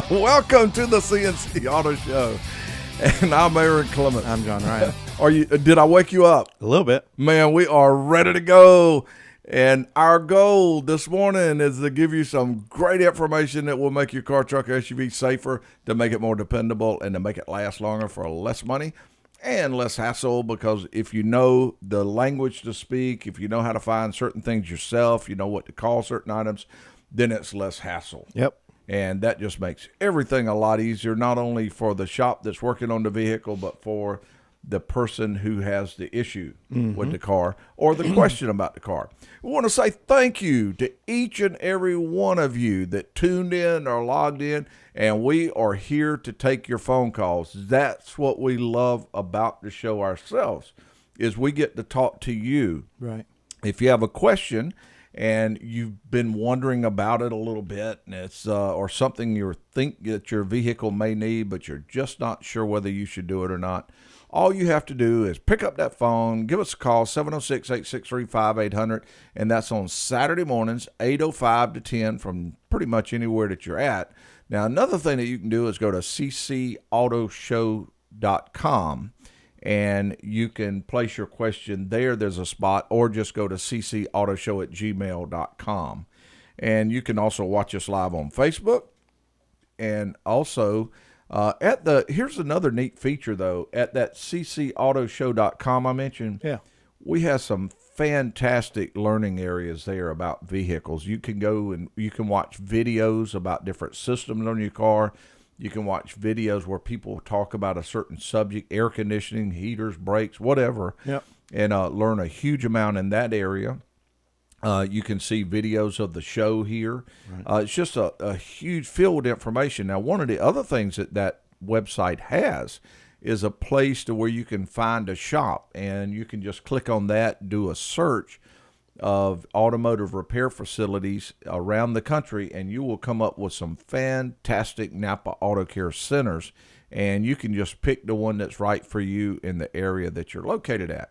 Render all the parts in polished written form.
Welcome to the C&C Auto Show. And I'm Aaron Clement. I'm John Ryan. Did I wake you up? A little bit. Man, we are ready to go. And our goal this morning is to give you some great information that will make your car, truck, SUV safer, to make it more dependable, and to make it last longer for less money and less hassle. Because if you know the language to speak, if you know how to find certain things yourself, you know what to call certain items, then it's less hassle. Yep. And that just makes everything a lot easier, not only for the shop that's working on the vehicle, but for the person who has the issue with the car or the question about the car. We want to say thank you to each and every one of you that tuned in or logged in, and we are here to take your phone calls. That's what we love about the show ourselves, is we get to talk to you. Right. If you have a question and you've been wondering about it a little bit, and it's or something you think that your vehicle may need, but you're just not sure whether you should do it or not, all you have to do is pick up that phone, give us a call, 706-863-5800, and that's on Saturday mornings, 8:05 to 10, from pretty much anywhere that you're at. Now, another thing that you can do is go to ccautoshow.com, and you can place your question there. There's a spot, or just go to ccautoshow@gmail.com. And you can also watch us live on Facebook, and also here's another neat feature, though. At that ccautoshow.com I mentioned, we have some fantastic learning areas there about vehicles. You can go and you can watch videos about different systems on your car. You can watch videos where people talk about a certain subject, air conditioning, heaters, brakes, whatever, and learn a huge amount in that area. You can see videos of the show here. Right. It's just a huge field with information. Now, one of the other things that website has is a place to where you can find a shop, and you can just click on that, do a search of automotive repair facilities around the country, and you will come up with some fantastic Napa Auto Care centers, and you can just pick the one that's right for you in the area that you're located at.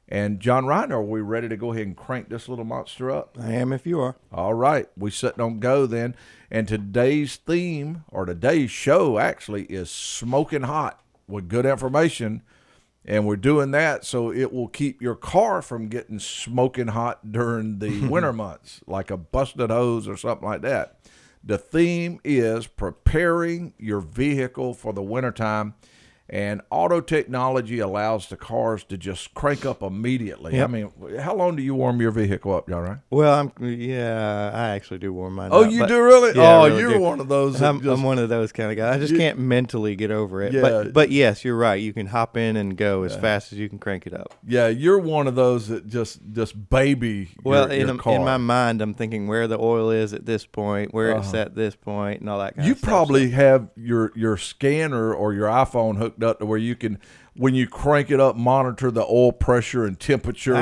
And John Ryan, are we ready to go ahead and crank this little monster up? I am if you are. All right. We sitting on go then. And today's theme, or today's show actually, is smoking hot with good information. And we're doing that so it will keep your car from getting smoking hot during the winter months, like a busted hose or something like that. The theme is preparing your vehicle for the wintertime. And auto technology allows the cars to just crank up immediately. Yep. I mean, how long do you warm your vehicle up, John? Right? Well, I actually do warm mine up. Oh, you do really? Yeah, oh, I really you're do. one of those. I'm one of those kind of guys. I just can't mentally get over it. Yeah. But yes, you're right. You can hop in and go as fast as you can crank it up. Yeah, you're one of those that just baby your car. In my mind, I'm thinking where the oil is at this point, where it's at this point, and all that kind of stuff. You probably have your scanner or your iPhone hooked up to where you can, when you crank it up, monitor the oil pressure and temperature.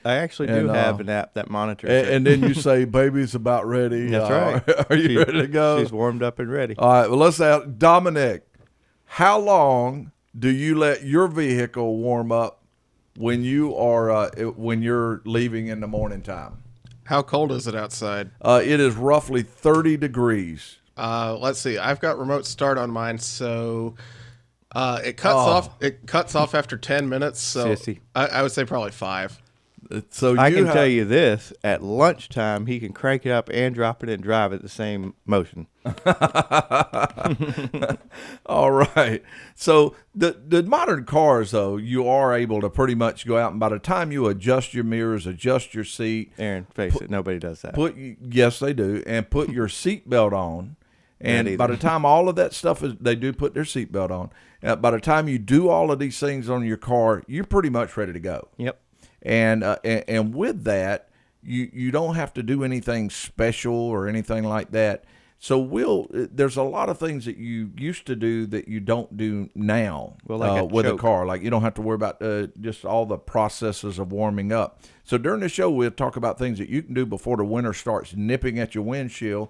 I actually do have an app that monitors it. And then you say, baby's about ready. That's right. Are you ready to go? She's warmed up and ready. All right, well, let's ask Dominic, how long do you let your vehicle warm up when you are when you're leaving in the morning time? How cold is it outside? It is roughly 30 degrees. Let's see. I've got remote start on mine, so it cuts off. It cuts off after 10 minutes. So I would say probably 5. So I can tell you this: at lunchtime, he can crank it up and drop it and drive at the same motion. All right. So the modern cars, though, you are able to pretty much go out, and by the time you adjust your mirrors, adjust your seat, Aaron, face it, nobody does that. Yes, they do, and put your seatbelt on. And by the time all of that stuff is, they do put their seatbelt on. By the time you do all of these things on your car, you're pretty much ready to go. Yep. And with that, you don't have to do anything special or anything like that. So there's a lot of things that you used to do that you don't do now with a car. Like you don't have to worry about just all the processes of warming up. So during the show, we'll talk about things that you can do before the winter starts nipping at your windshield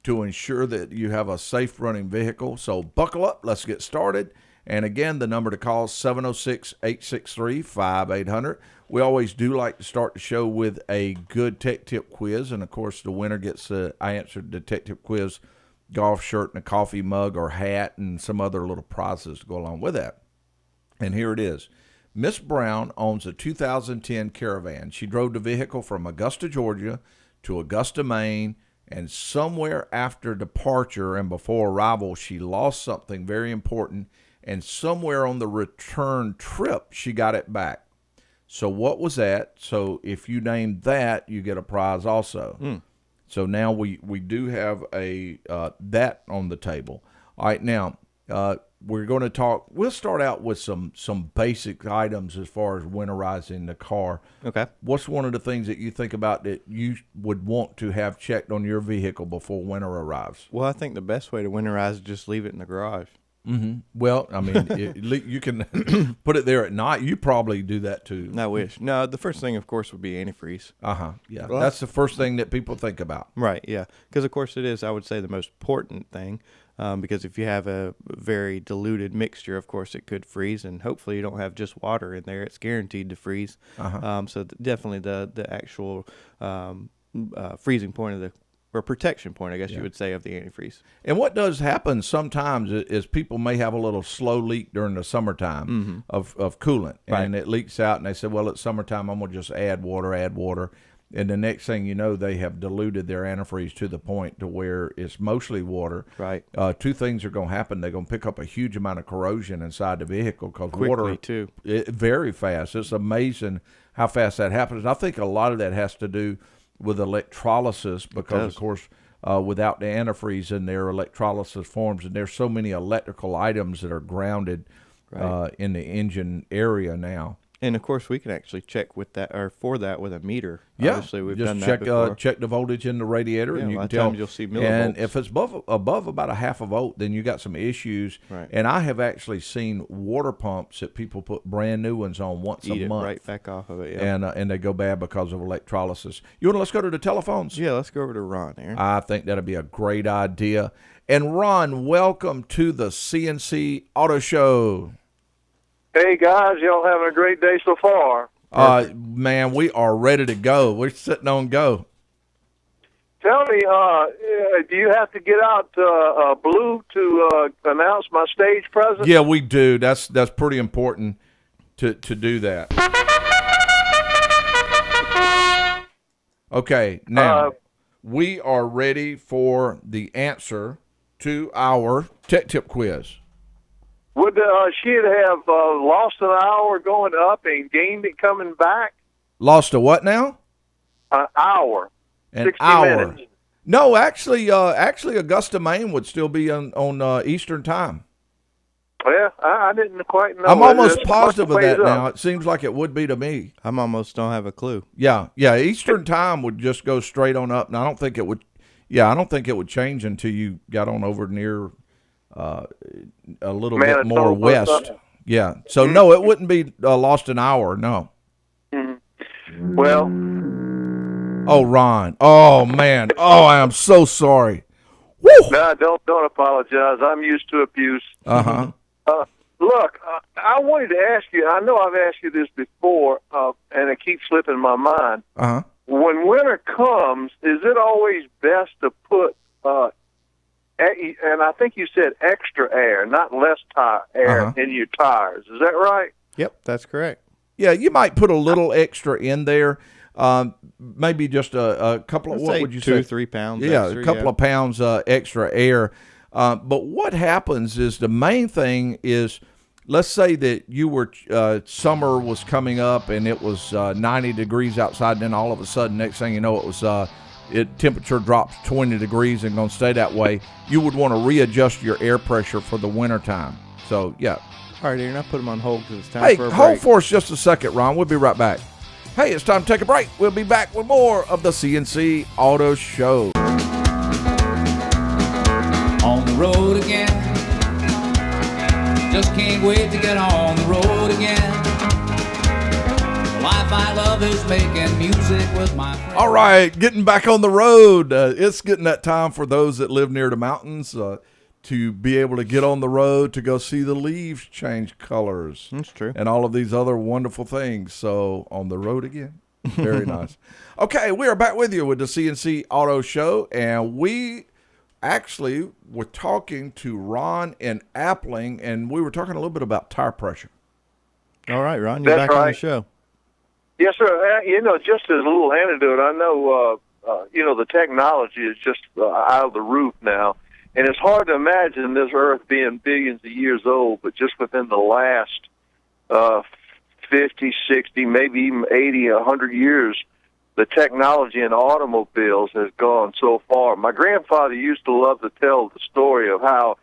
to ensure that you have a safe running vehicle. So buckle up. Let's get started. And again, the number to call is 706-863-5800. We always do like to start the show with a good tech tip quiz. And, of course, the winner gets I answered the tech tip quiz golf shirt and a coffee mug or hat and some other little prizes to go along with that. And here it is. Miss Brown owns a 2010 Caravan. She drove the vehicle from Augusta, Georgia to Augusta, Maine, and somewhere after departure and before arrival, she lost something very important, and somewhere on the return trip, she got it back. So what was that? So if you name that, you get a prize also. So now we do have a that on the table. All right, now we're going to talk. We'll start out with some basic items as far as winterizing the car. Okay. What's one of the things that you think about that you would want to have checked on your vehicle before winter arrives? Well, I think the best way to winterize is just leave it in the garage. Well, I mean, you can put it there at night. You probably do that too. I wish. No, the first thing, of course, would be antifreeze. Yeah, that's the first thing that people think about. Right, yeah. Because, of course, it is, I would say, the most important thing. Because if you have a very diluted mixture, of course, it could freeze. And hopefully you don't have just water in there. It's guaranteed to freeze. So definitely the actual freezing point of the or protection point, I guess you would say, of the antifreeze. And what does happen sometimes is people may have a little slow leak during the summertime of coolant, and it leaks out, and they say, well, it's summertime, I'm going to just add water. And the next thing you know, they have diluted their antifreeze to the point to where it's mostly water. Right. Two things are going to happen. They're going to pick up a huge amount of corrosion inside the vehicle because water, too. Very fast. It's amazing how fast that happens. And I think a lot of that has to do with electrolysis because, of course, without the antifreeze in there, electrolysis forms, and there's so many electrical items that are grounded in the engine area now. And, of course, we can actually check with that or for that with a meter. Yeah, obviously, we've just done check, that before. Check the voltage in the radiator, and you can tell. You'll see millivolts. And if it's above about a half a volt, then you got some issues. Right. And I have actually seen water pumps that people put brand new ones on once a month. Right back off of it, yeah. And they go bad because of electrolysis. Let's go to the telephones? Yeah, let's go over to Ron, Aaron. I think that'll be a great idea. And Ron, welcome to the C&C Auto Show. Hey, guys, y'all having a great day so far. Man, we are ready to go. We're sitting on go. Tell me, do you have to get out blue to announce my stage presence? Yeah, we do. That's pretty important to do that. Okay, now we are ready for the answer to our tech tip quiz. Would she have lost an hour going up and gained it coming back? Lost a what now? An hour. An 60 hour. minutes. No, actually, Augusta, Maine would still be on Eastern time. Yeah, I didn't quite know. I'm almost positive of that now. It seems like it would be to me. I'm almost don't have a clue. Yeah. Eastern time would just go straight on up, and I don't think it would. Yeah, I don't think it would change until you got on over near a little bit more west. Yeah. So no, it wouldn't be lost an hour. No. Mm-hmm. Well. Oh, Ron. Oh man. Oh, I am so sorry. Woo! No, don't apologize. I'm used to abuse. Look, I wanted to ask you. I know I've asked you this before, and it keeps slipping my mind. When winter comes, is it always best to put? And I think you said extra air, not less air in your tires. Is that right? Yep, that's correct. Yeah, you might put a little extra in there. Maybe just a couple of, what would you say? 2-3 pounds. Yeah, extra, a couple of pounds extra air. But what happens is the main thing is, let's say that you were summer was coming up and it was 90 degrees outside, and then all of a sudden, next thing you know, it was temperature drops 20 degrees and going to stay that way. You would want to readjust your air pressure for the winter time. So yeah. All right, Aaron, I put them on hold because it's time hey, for a break. Hold for us just a second, Ron. We'll be right back. Hey, it's time to take a break. We'll be back with more of the C&C Auto Show. On the road again. Just can't wait to get on the road again. The life I love is making music with my friends. All right, getting back on the road. It's getting that time for those that live near the mountains to be able to get on the road to go see the leaves change colors. That's true. And all of these other wonderful things. So on the road again. Very nice. Okay, we are back with you with the C&C Auto Show, and we actually were talking to Ron in Appling, and we were talking a little bit about tire pressure. All right, Ron, you're back on the show. Yes, sir. Just as a little anecdote, I know, the technology is just out of the roof now. And it's hard to imagine this Earth being billions of years old, but just within the last 50, 60, maybe even 80, 100 years, the technology in automobiles has gone so far. My grandfather used to love to tell the story of how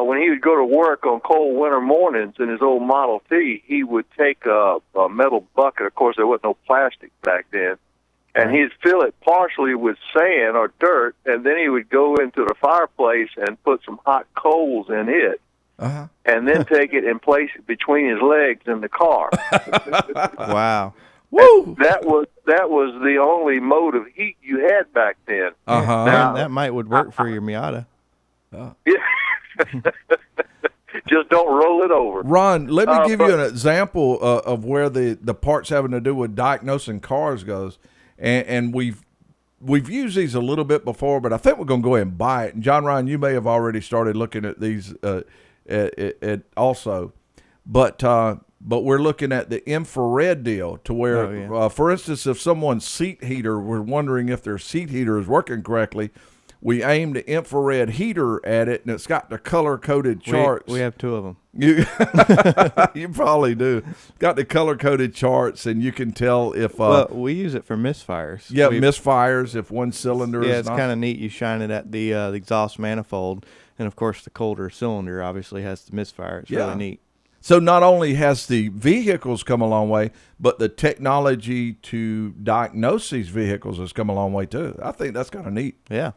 when he would go to work on cold winter mornings in his old Model T, he would take a metal bucket. Of course, there wasn't no plastic back then. And he'd fill it partially with sand or dirt, and then he would go into the fireplace and put some hot coals in it, and then take it and place it between his legs in the car. Wow. Woo! That was the only mode of heat you had back then. Now, that might would work for your Miata. Just don't roll it over. Ron, let me give you an example of where the parts having to do with diagnosing cars goes. And we've used these a little bit before, but I think we're going to go ahead and buy it. And John Ryan, you may have already started looking at these also, but we're looking at the infrared deal to where, for instance, if someone's seat heater, we're wondering if their seat heater is working correctly. We aim the infrared heater at it, and it's got the color-coded charts. We have two of them. You probably do. Got the color-coded charts, and you can tell if... well, we use it for misfires. Yeah, misfires if one cylinder is not... Yeah, it's kind of neat. You shine it at the exhaust manifold, and, of course, the colder cylinder obviously has the misfire. It's really neat. So not only has the vehicles come a long way, but the technology to diagnose these vehicles has come a long way, too. I think that's kind of neat. Yeah.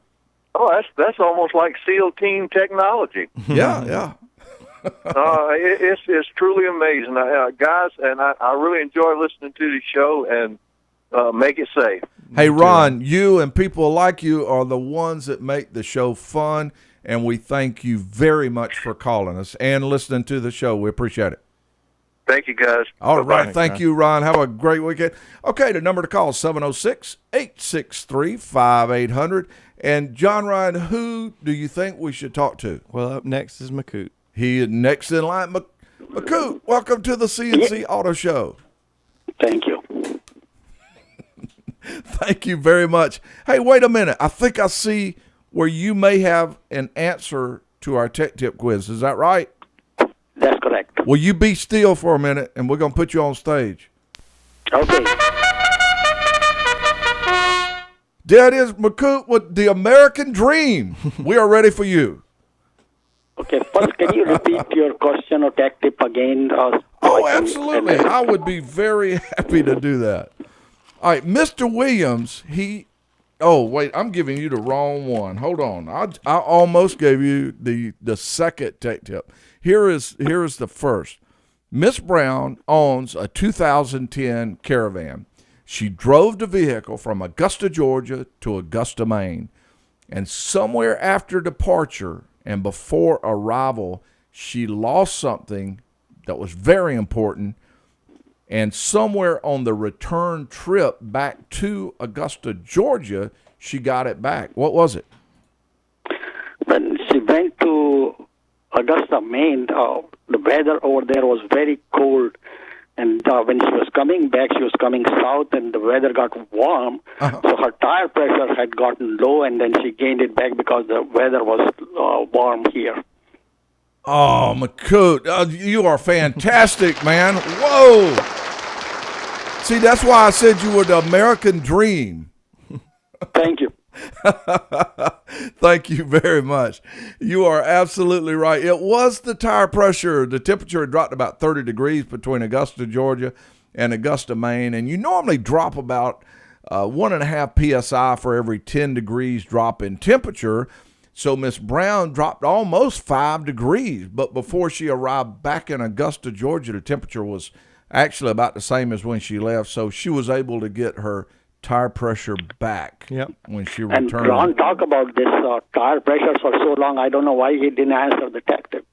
Oh, that's almost like SEAL team technology. Yeah. It's truly amazing, guys, and I really enjoy listening to the show, and make it safe. Hey, Ron, you and people like you are the ones that make the show fun, and we thank you very much for calling us and listening to the show. We appreciate it. Thank you, guys. All right. Thank you, Ron. Have a great weekend. Okay, the number to call is 706-863-5800. And, John Ryan, who do you think we should talk to? Well, up next is McCoot. He is next in line. McCoot, welcome to the C&C Auto Show. Thank you. Thank you very much. Hey, wait a minute. I think I see where you may have an answer to our tech tip quiz. Is that right? That's correct. Will you be still for a minute, and we're going to put you on stage. Okay. There it is, McCoot, with the American Dream. We are ready for you. Okay, first, can you repeat your question or tech tip again? Oh, absolutely. I would be very happy to do that. All right, Mr. Williams, oh, wait, I'm giving you the wrong one. Hold on. I almost gave you the second tech tip. Here is the first. Miss Brown owns a 2010 Caravan. She drove the vehicle from Augusta, Georgia to Augusta, Maine. And somewhere after departure and before arrival, she lost something that was very important. And somewhere on the return trip back to Augusta, Georgia, she got it back. What was it? When she went to Augusta, Maine, the weather over there was very cold. And when she was coming back, she was coming south, and the weather got warm. So her tire pressure had gotten low, and then she gained it back because the weather was warm here. Oh, McCoot, you are fantastic, man. Whoa. See, that's why I said you were the American Dream. Thank you. Thank you very much. You are absolutely right. It was the tire pressure. The temperature had dropped about 30 degrees between Augusta, Georgia and Augusta, Maine. And you normally drop about 1.5 PSI for every 10 degrees drop in temperature. So Miss Brown dropped almost 5 degrees. But before she arrived back in Augusta, Georgia, the temperature was actually about the same as when she left. So she was able to get her tire pressure back when she returned. And Ron talked about this tire pressure for so long. I don't know why he didn't answer the tech tip.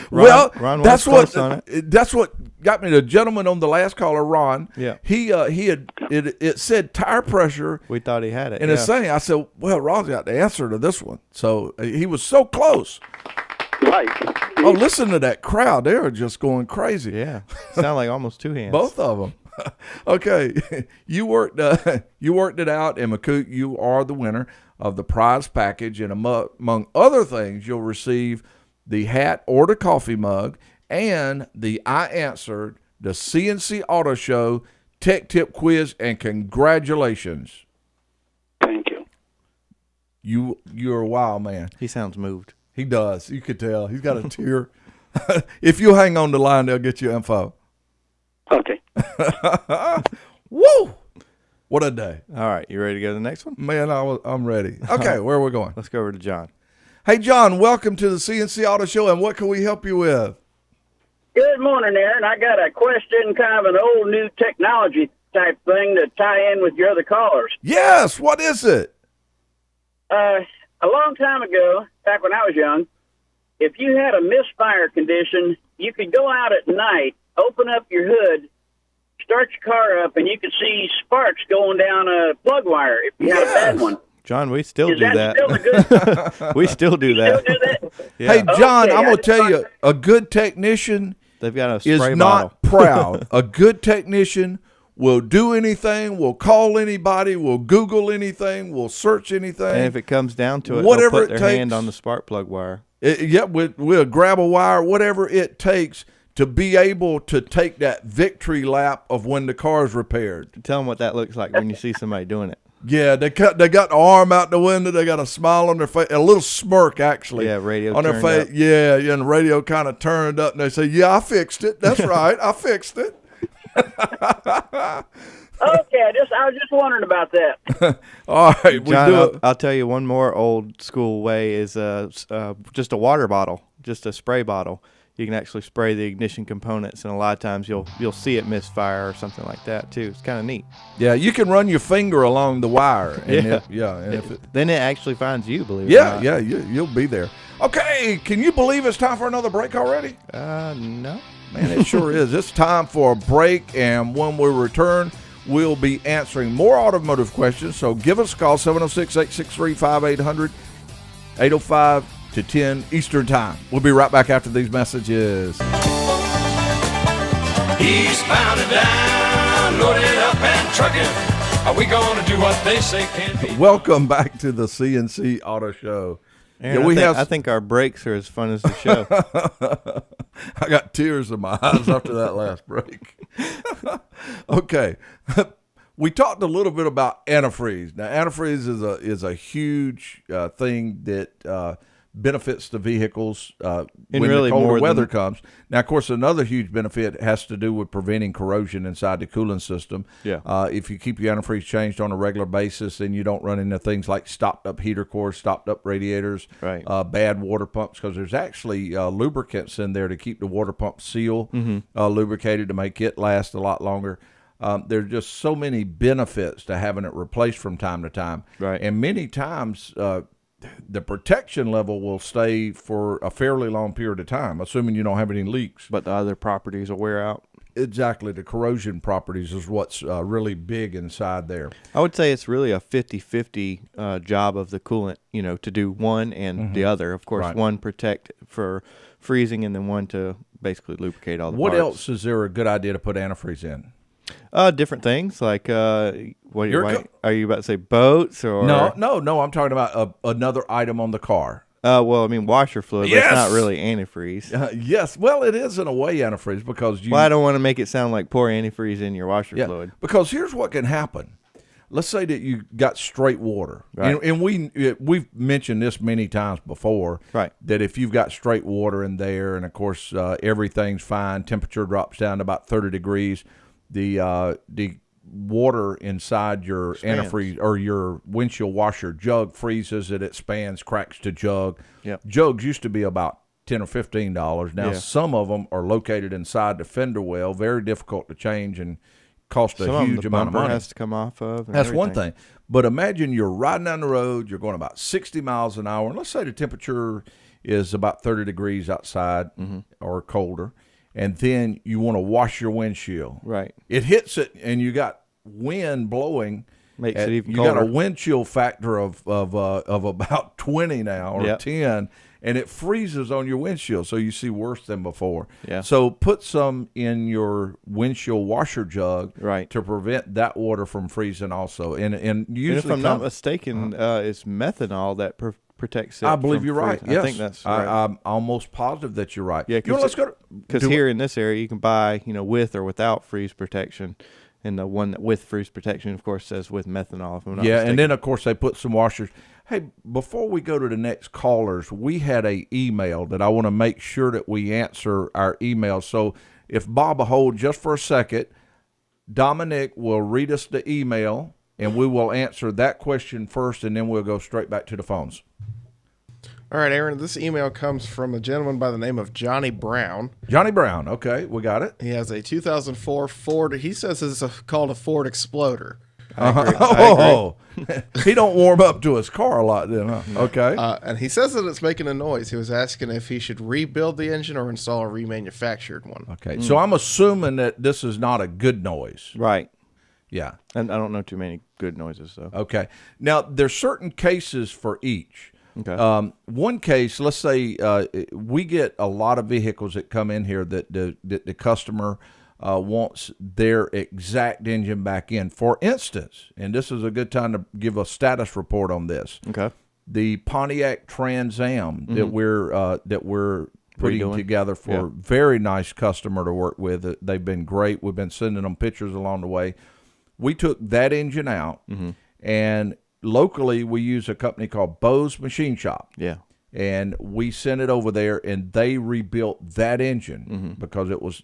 Well, Ron that's what got me the gentleman on the last caller, Ron. Yeah. He had it said tire pressure. We thought he had it. And it's saying, I said, well, Ron's got the answer to this one. So he was so close. Right. Oh, listen to that crowd. They are just going crazy. Yeah. Sound like almost two hands. Both of them. Okay. You worked it out, and McCoot, you are the winner of the prize package. And among other things, you'll receive the hat or the coffee mug and the I Answered the C&C Auto Show Tech Tip Quiz, and congratulations. Thank you. You're a wild man. He sounds moved. He does. You could tell. He's got a tear. If you hang on the line, they'll get you info. Okay. Woo! What a day. All right. You ready to go to the next one? Man, I'm ready. Okay, where are we going? Let's go over to John. Hey, John, welcome to the C&C Auto Show, and what can we help you with? Good morning, Aaron. I got a question, kind of an old new technology type thing to tie in with your other callers. Yes, what is it? A long time ago, back when I was young, if you had a misfire condition, you could go out at night, open up your hood, start your car up, and you could see sparks going down a plug wire if you had a bad one. John, we still do that. Still a good? We still do that. Still do that? Yeah. Hey, John, Okay, I'm going to I tell just you, a good technician They've got a is spray not bottle. proud. A good technician will do anything, will call anybody, will Google anything, will search anything. And if it comes down to it, Whatever they'll put it their hand takes. on the spark plug wire. We'll grab a wire, whatever it takes to be able to take that victory lap of when the car is repaired. Tell them what that looks like when you see somebody doing it. Yeah, they got the arm out the window. They got a smile on their face, a little smirk actually. Yeah, radio on their turned face. up. Yeah, and the radio kind of turned up, and they say, "Yeah, I fixed it. That's right, I fixed it." Okay, I was just wondering about that. All right, we John, do. I'll tell you one more old school way is just a water bottle, just a spray bottle. You can actually spray the ignition components, and a lot of times you'll see it misfire or something like that too. It's kind of neat. Yeah, you can run your finger along the wire. And Then it actually finds you, believe it yeah, or not. yeah, you'll be there. Okay, can you believe it's time for another break already? No. Man, it sure is. It's time for a break, and when we return, we'll be answering more automotive questions. So give us a call, 706-863-5800, 805 to 10 Eastern Time. We'll be right back after these messages. Eastbound and down, loaded up and trucking. Are we going to do what they say can be? Welcome back to the C&C Auto Show. Aaron, I think our breaks are as fun as the show. I got tears in my eyes after that last break. Okay. We talked a little bit about antifreeze. Now, antifreeze is a huge thing that benefits the vehicles when really the colder more weather than- comes. Now, of course, another huge benefit has to do with preventing corrosion inside the cooling system. Yeah. If you keep your antifreeze changed on a regular basis, then you don't run into things like stopped-up heater cores, stopped-up radiators, Right. bad water pumps, because there's actually lubricants in there to keep the water pump seal lubricated to make it last a lot longer. There's just so many benefits to having it replaced from time to time. Right. And many times the protection level will stay for a fairly long period of time, assuming you don't have any leaks. But the other properties will wear out. Exactly. The corrosion properties is what's really big inside there. I would say it's really a 50-50 job of the coolant, to do one and the other. Of course, Right. one protect for freezing and then one to basically lubricate all the What parts. else is there a good idea to put antifreeze in? Different things like are you You're about to say boats or No. I'm talking about another item on the car. Well, I mean washer fluid, but Yes! it's not really antifreeze. Yes. Well, it is in a way antifreeze because you. Well, I don't want to make it sound like pour antifreeze in your washer fluid. Because here's what can happen. Let's say that you got straight water, Right. and we've mentioned this many times before. Right. That if you've got straight water in there, and of course everything's fine, temperature drops down to about 30 degrees. The water inside your Expands. antifreeze or your windshield washer jug freezes, it expands, cracks to jug. Yep. Jugs used to be about $10 or $15. Now Yeah. some of them are located inside the fender well, very difficult to change and cost Some a of them huge the amount of bumper money. has to come off of. And That's one everything. thing. But imagine you're riding down the road, you're going about 60 miles an hour, and let's say the temperature is about 30 degrees outside or colder, and then you want to wash your windshield. Right. It hits it, and you got wind blowing. Makes it even you colder. got a wind chill factor of about 20 now or 10, and it freezes on your windshield, so you see worse than before. Yeah. So put some in your windshield washer jug to prevent that water from freezing also. And usually, and if I'm not mistaken, it's methanol that protects it. I believe you're right. Yes. I think that's right. I'm almost positive that you're right. Yeah, because here in this area you can buy, with or without freeze protection. And the one that with freeze protection, of course, says with methanol. If I'm not mistaken. And then, of course, they put some washers. Hey, before we go to the next callers, we had a email that I want to make sure that we answer our email. So if Bob will hold just for a second, Dominic will read us the email, and we will answer that question first, and then we'll go straight back to the phones. All right, Aaron, this email comes from a gentleman by the name of Johnny Brown. Johnny Brown, okay, we got it. He has a 2004 Ford. He says it's called a Ford Exploder. I agree. He don't warm up to his car a lot then, huh? Okay. And he says that it's making a noise. He was asking if he should rebuild the engine or install a remanufactured one. Okay, so I'm assuming that this is not a good noise. Right. Yeah. And I don't know too many good noises, so. Okay. Now, there's certain cases for each. Okay. One case, let's say we get a lot of vehicles that come in here that the customer wants their exact engine back in. For instance, and this is a good time to give a status report on this. Okay. The Pontiac Trans Am that we're putting together for a very nice customer to work with. They've been great. We've been sending them pictures along the way. We took that engine out and locally, we use a company called Bose Machine Shop. Yeah. And we sent it over there, and they rebuilt that engine because it was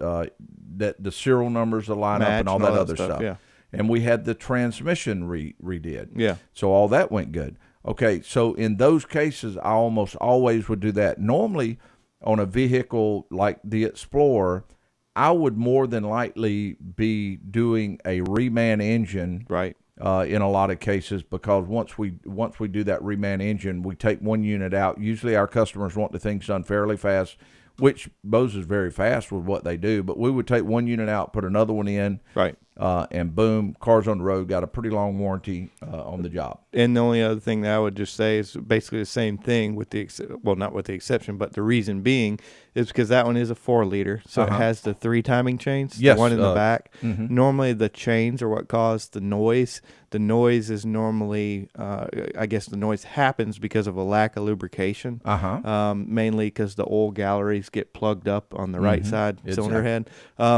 that the serial numbers, the lineup, and all that other stuff. Yeah. And we had the transmission redid. Yeah. So all that went good. Okay, so in those cases, I almost always would do that. Normally, on a vehicle like the Explorer, I would more than likely be doing a reman engine. Right. In a lot of cases, because once we do that reman engine, we take one unit out. Usually our customers want the things done fairly fast, which Bose is very fast with what they do, but we would take one unit out, put another one in, right, and boom, car's on the road, got a pretty long warranty on the job. And the only other thing that I would just say is basically the same thing with not with the exception, but the reason being is because that one is a 4-liter, so it has the 3 timing chains, the one in the back. Normally the chains are what cause the noise. The noise is normally, I guess the noise happens because of a lack of lubrication, mainly because the oil galleries get plugged up on the right side cylinder head.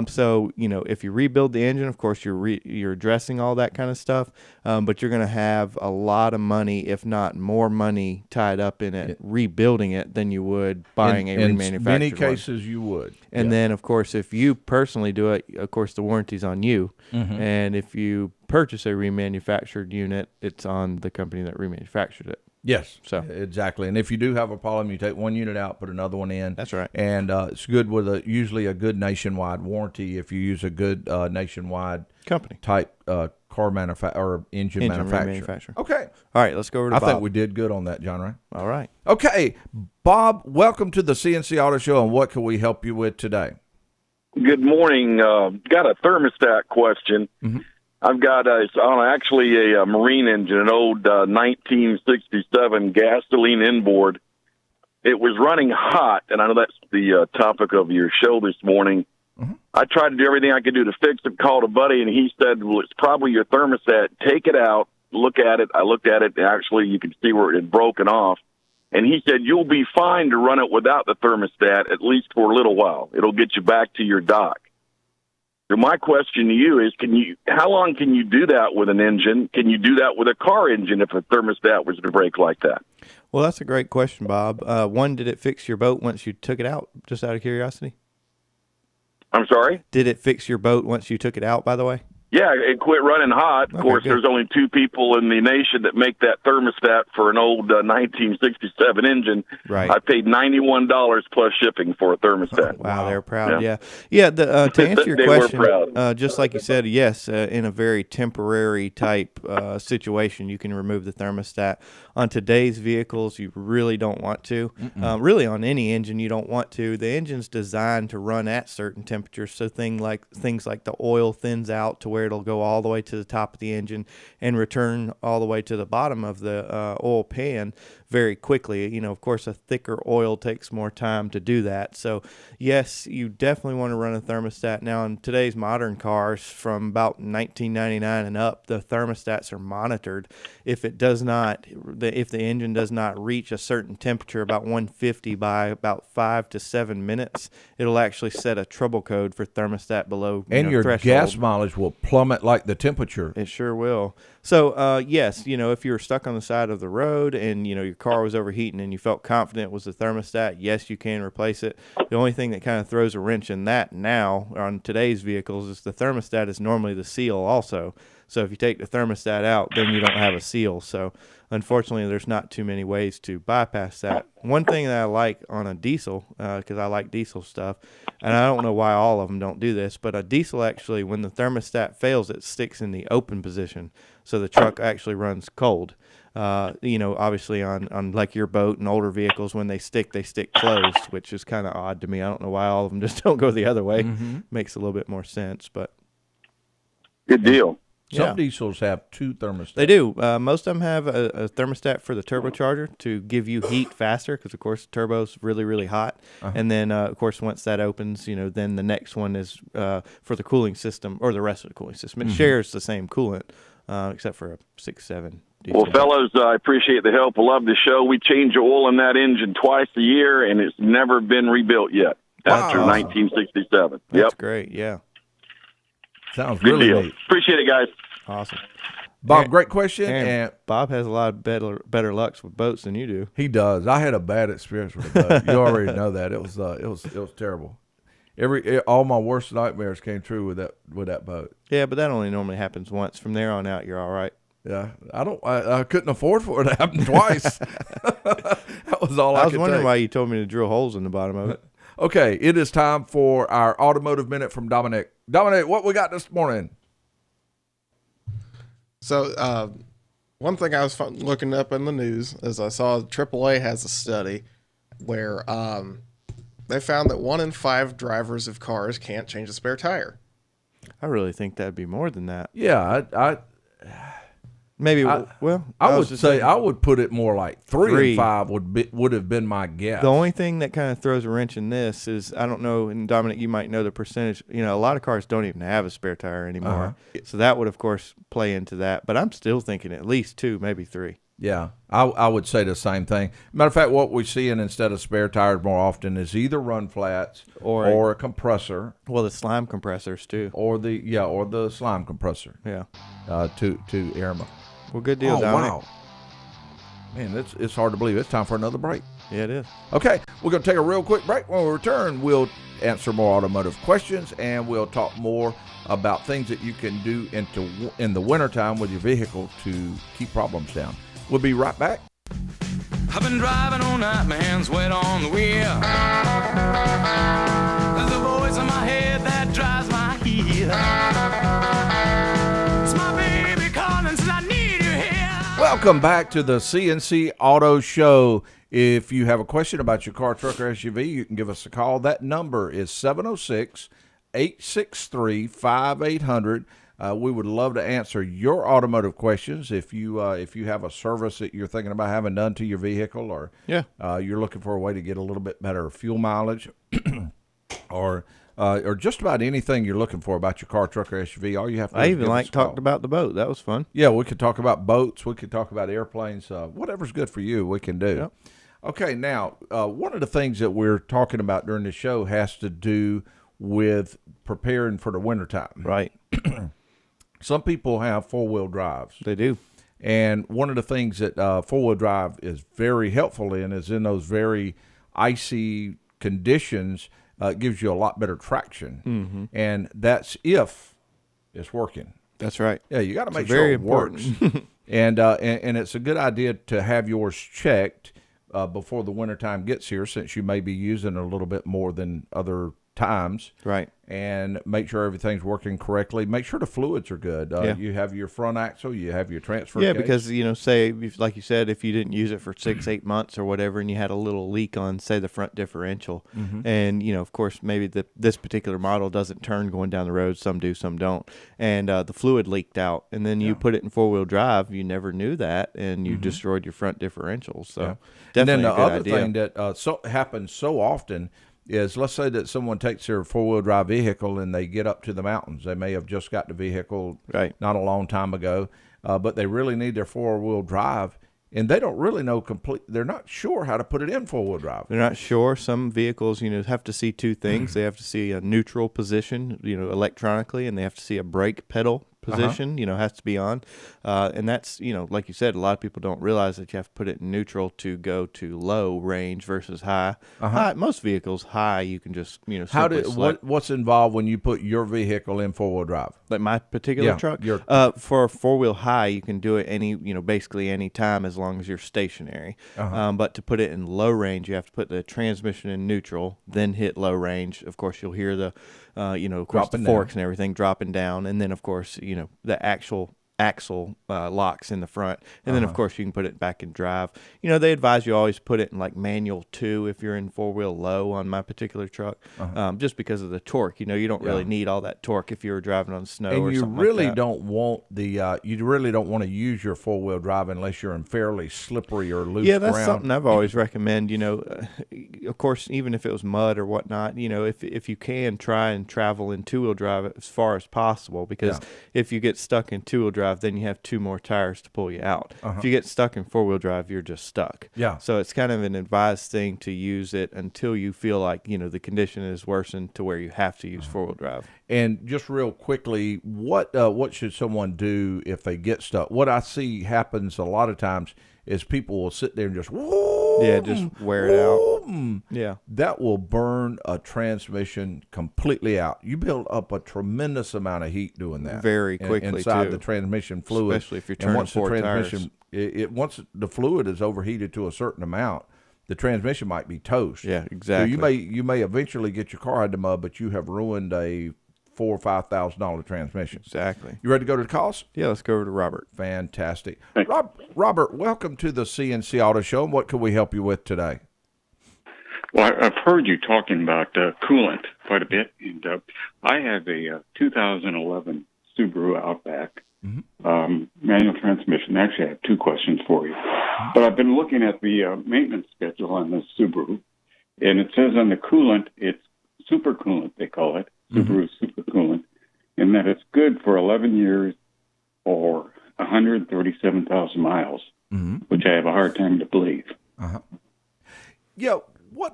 So, if you rebuild the engine, of course, you're addressing all that kind of stuff, but you're going to have a lot of money, if not more money, tied up in it, rebuilding it than you would buying a remanufactured one. In many cases, you would. And then, of course, if you personally do it, of course, the warranty's on you. And if you purchase a remanufactured unit, it's on the company that remanufactured it. Yes, so exactly. And if you do have a problem, you take one unit out, put another one in. That's right. And it's good with usually a good nationwide warranty if you use a good nationwide company type car manufacturer or engine manufacturer. Okay. All right, let's go over to Bob. I think we did good on that, John, right? All right. Okay, Bob, welcome to the C&C Auto Show, and what can we help you with today? Good morning. Got a thermostat question. I've got actually a marine engine, an old 1967 gasoline inboard. It was running hot, and I know that's the topic of your show this morning. I tried to do everything I could do to fix it, called a buddy, and he said, well, it's probably your thermostat. Take it out, look at it. I looked at it, and actually you can see where it had broken off. And he said, you'll be fine to run it without the thermostat, at least for a little while. It'll get you back to your dock. So my question to you is, how long can you do that with an engine? Can you do that with a car engine if a thermostat was to break like that? Well, that's a great question, Bob. One, did it fix your boat once you took it out, just out of curiosity? I'm sorry? Did it fix your boat once you took it out, by the way? Yeah, it quit running hot. Of course, there's only 2 people in the nation that make that thermostat for an old 1967 engine. Right. I paid $91 plus shipping for a thermostat. Oh, wow, they're proud. Yeah. To answer your question, just like you said, yes, in a very temporary type situation, you can remove the thermostat. On today's vehicles, you really don't want to. Really, on any engine, you don't want to. The engine's designed to run at certain temperatures, so things like the oil thins out to where it'll go all the way to the top of the engine and return all the way to the bottom of the oil pan very quickly. You know, of course, a thicker oil takes more time to do that. So, yes, you definitely want to run a thermostat. Now, in today's modern cars from about 1999 and up, the thermostats are monitored. If the engine does not reach a certain temperature, about 150 by about 5 to 7 minutes, it'll actually set a trouble code for thermostat below your threshold. Gas mileage will plummet like the temperature. It sure will. So, yes, if you're stuck on the side of the road and, your car was overheating and you felt confident it was the thermostat, yes, you can replace it. The only thing that kind of throws a wrench in that now on today's vehicles is the thermostat is normally the seal also. So if you take the thermostat out, then you don't have a seal. So unfortunately, there's not too many ways to bypass that. One thing that I like on a diesel, because I like diesel stuff, and I don't know why all of them don't do this, but a diesel actually, when the thermostat fails, it sticks in the open position. So the truck actually runs cold. Obviously on like your boat and older vehicles, when they stick closed, which is kind of odd to me. I don't know why all of them just don't go the other way. Makes a little bit more sense, but good deal. Some diesels have 2 thermostats. They do. Most of them have a thermostat for the turbocharger to give you heat faster because, of course, the turbo's really, really hot. And then, of course, once that opens, then the next one is for the cooling system or the rest of the cooling system. It shares the same coolant except for a 6.7. Well, fellas, I appreciate the help. I love the show. We change oil in that engine twice a year, and it's never been rebuilt yet after 1967. That's great, yeah. Sounds good really deal. neat. Appreciate it, guys. Awesome. Bob, great question. And Bob has a lot of better lucks with boats than you do. He does. I had a bad experience with a boat. You already know that. It was terrible. All my worst nightmares came true with that boat. Yeah, but that only normally happens once. From there on out, you're all right. Yeah, I couldn't afford for it to happen twice. That was all I could was wondering take. why you told me to drill holes in the bottom of it. Okay, it is time for our Automotive Minute from Dominic. Dominic, what we got this morning? So, one thing I was looking up in the news is I saw AAA has a study where they found that 1 in 5 drivers of cars can't change a spare tire. I really think that'd be more than that. Yeah, Maybe. I would say I would put it more like 3 in 5 would have been my guess. The only thing that kind of throws a wrench in this is, I don't know, and Dominic, you might know the percentage. A lot of cars don't even have a spare tire anymore. So that would, of course, play into that. But I'm still thinking at least 2, maybe 3. Yeah, I would say the same thing. Matter of fact, what we're seeing instead of spare tires more often is either run flats or a compressor. Well, the slime compressors too, or the slime compressor. Yeah, to air them. Well, good deal, Dominic. Wow. Man, it's hard to believe. It's time for another break. Yeah, it is. Okay, we're going to take a real quick break. When we return, we'll answer more automotive questions, and we'll talk more about things that you can do in the wintertime with your vehicle to keep problems down. We'll be right back. I've been driving all night, my hands wet on the wheel. There's a voice in my head that drives my heel. It's my baby calling, says I need you here. Welcome back to the C&C Auto Show. If you have a question about your car, truck, or SUV, you can give us a call. That number is 706-863-5800. We would love to answer your automotive questions. If you have a service that you're thinking about having done to your vehicle, or you're looking for a way to get a little bit better fuel mileage, or just about anything you're looking for about your car, truck, or SUV, all you have to do is give us a call. Talked about the boat. That was fun. Yeah, we could talk about boats. We could talk about airplanes. Whatever's good for you, we can do. Yep. Okay, now, one of the things that we're talking about during the show has to do with preparing for the wintertime. Right. Some people have four-wheel drives. They do. And one of the things that four-wheel drive is very helpful in is in those very icy conditions, it gives you a lot better traction. Mm-hmm. And that's if it's working. That's right. Yeah, you got to make It's sure very it works. And it's a good idea to have yours checked before the wintertime gets here, since you may be using a little bit more than other times. Right. And make sure everything's working correctly. Make sure the fluids are good. You have your front axle, you have your transfer case. Because, say, like you said, if you didn't use it for 6-8 months or whatever, and you had a little leak on, say, the front differential, and, of course, maybe this particular model doesn't turn going down the road. Some do, some don't. And the fluid leaked out. And then you put it in four-wheel drive. You never knew that, and you destroyed your front differential. So definitely and then the a good other idea. thing that happens so often is, let's say that someone takes their four-wheel drive vehicle and they get up to the mountains. They may have just got the vehicle not a long time ago, but they really need their four-wheel drive, and they don't really know they're not sure how to put it in four-wheel drive. They're not sure. Some vehicles, have to see two things. They have to see a neutral position, electronically, and they have to see a brake pedal position, has to be on. And that's, like you said, a lot of people don't realize that you have to put it in neutral to go to low range versus high. Most vehicles, high, you can just, what's involved when you put your vehicle in four-wheel drive? Like my particular truck? For a four-wheel high, you can do it basically any time as long as you're stationary. But to put it in low range, you have to put the transmission in neutral, then hit low range. Of course, you'll hear the, of course, the forks and everything dropping down. And then, of course, the actual axle locks in the front, and then of course you can put it back in drive. They advise you always put it in like manual 2 if you're in four-wheel low on my particular truck, just because of the torque. You don't really need all that torque if you're driving on snow or something like that. And you really don't want to use your four-wheel drive unless you're in fairly slippery or loose ground. That's something I've always recommend. Of course, even if it was mud or whatnot, if you can, try and travel in two-wheel drive as far as possible, because if you get stuck in two-wheel drive, then you have 2 more tires to pull you out. If you get stuck in four-wheel drive, you're just stuck. So it's kind of an advised thing to use it until you feel like, the condition is worsened to where you have to use four-wheel drive. And just real quickly, what should someone do if they get stuck? What I see happens a lot of times is people will sit there and just just wear it out. That will burn a transmission completely out. You build up a tremendous amount of heat doing that very quickly inside the transmission fluid, especially if you're turning 4 tires. Once the fluid is overheated to a certain amount, the transmission might be toast. Yeah, exactly. So you may eventually get your car out of the mud, but you have ruined a $4,000 or $5,000 transmission. Exactly. You ready to go to the calls? Yeah, let's go over to Robert. Fantastic. Robert, welcome to the C&C Auto Show. What can we help you with today? Well, I've heard you talking about coolant quite a bit, and I have a 2011 Subaru Outback manual transmission. Actually, I have 2 questions for you. But I've been looking at the maintenance schedule on this Subaru, and it says on the coolant, it's super coolant, they call it. Subaru super coolant, and that it's good for 11 years or 137,000 miles, which I have a hard time to believe. Yeah,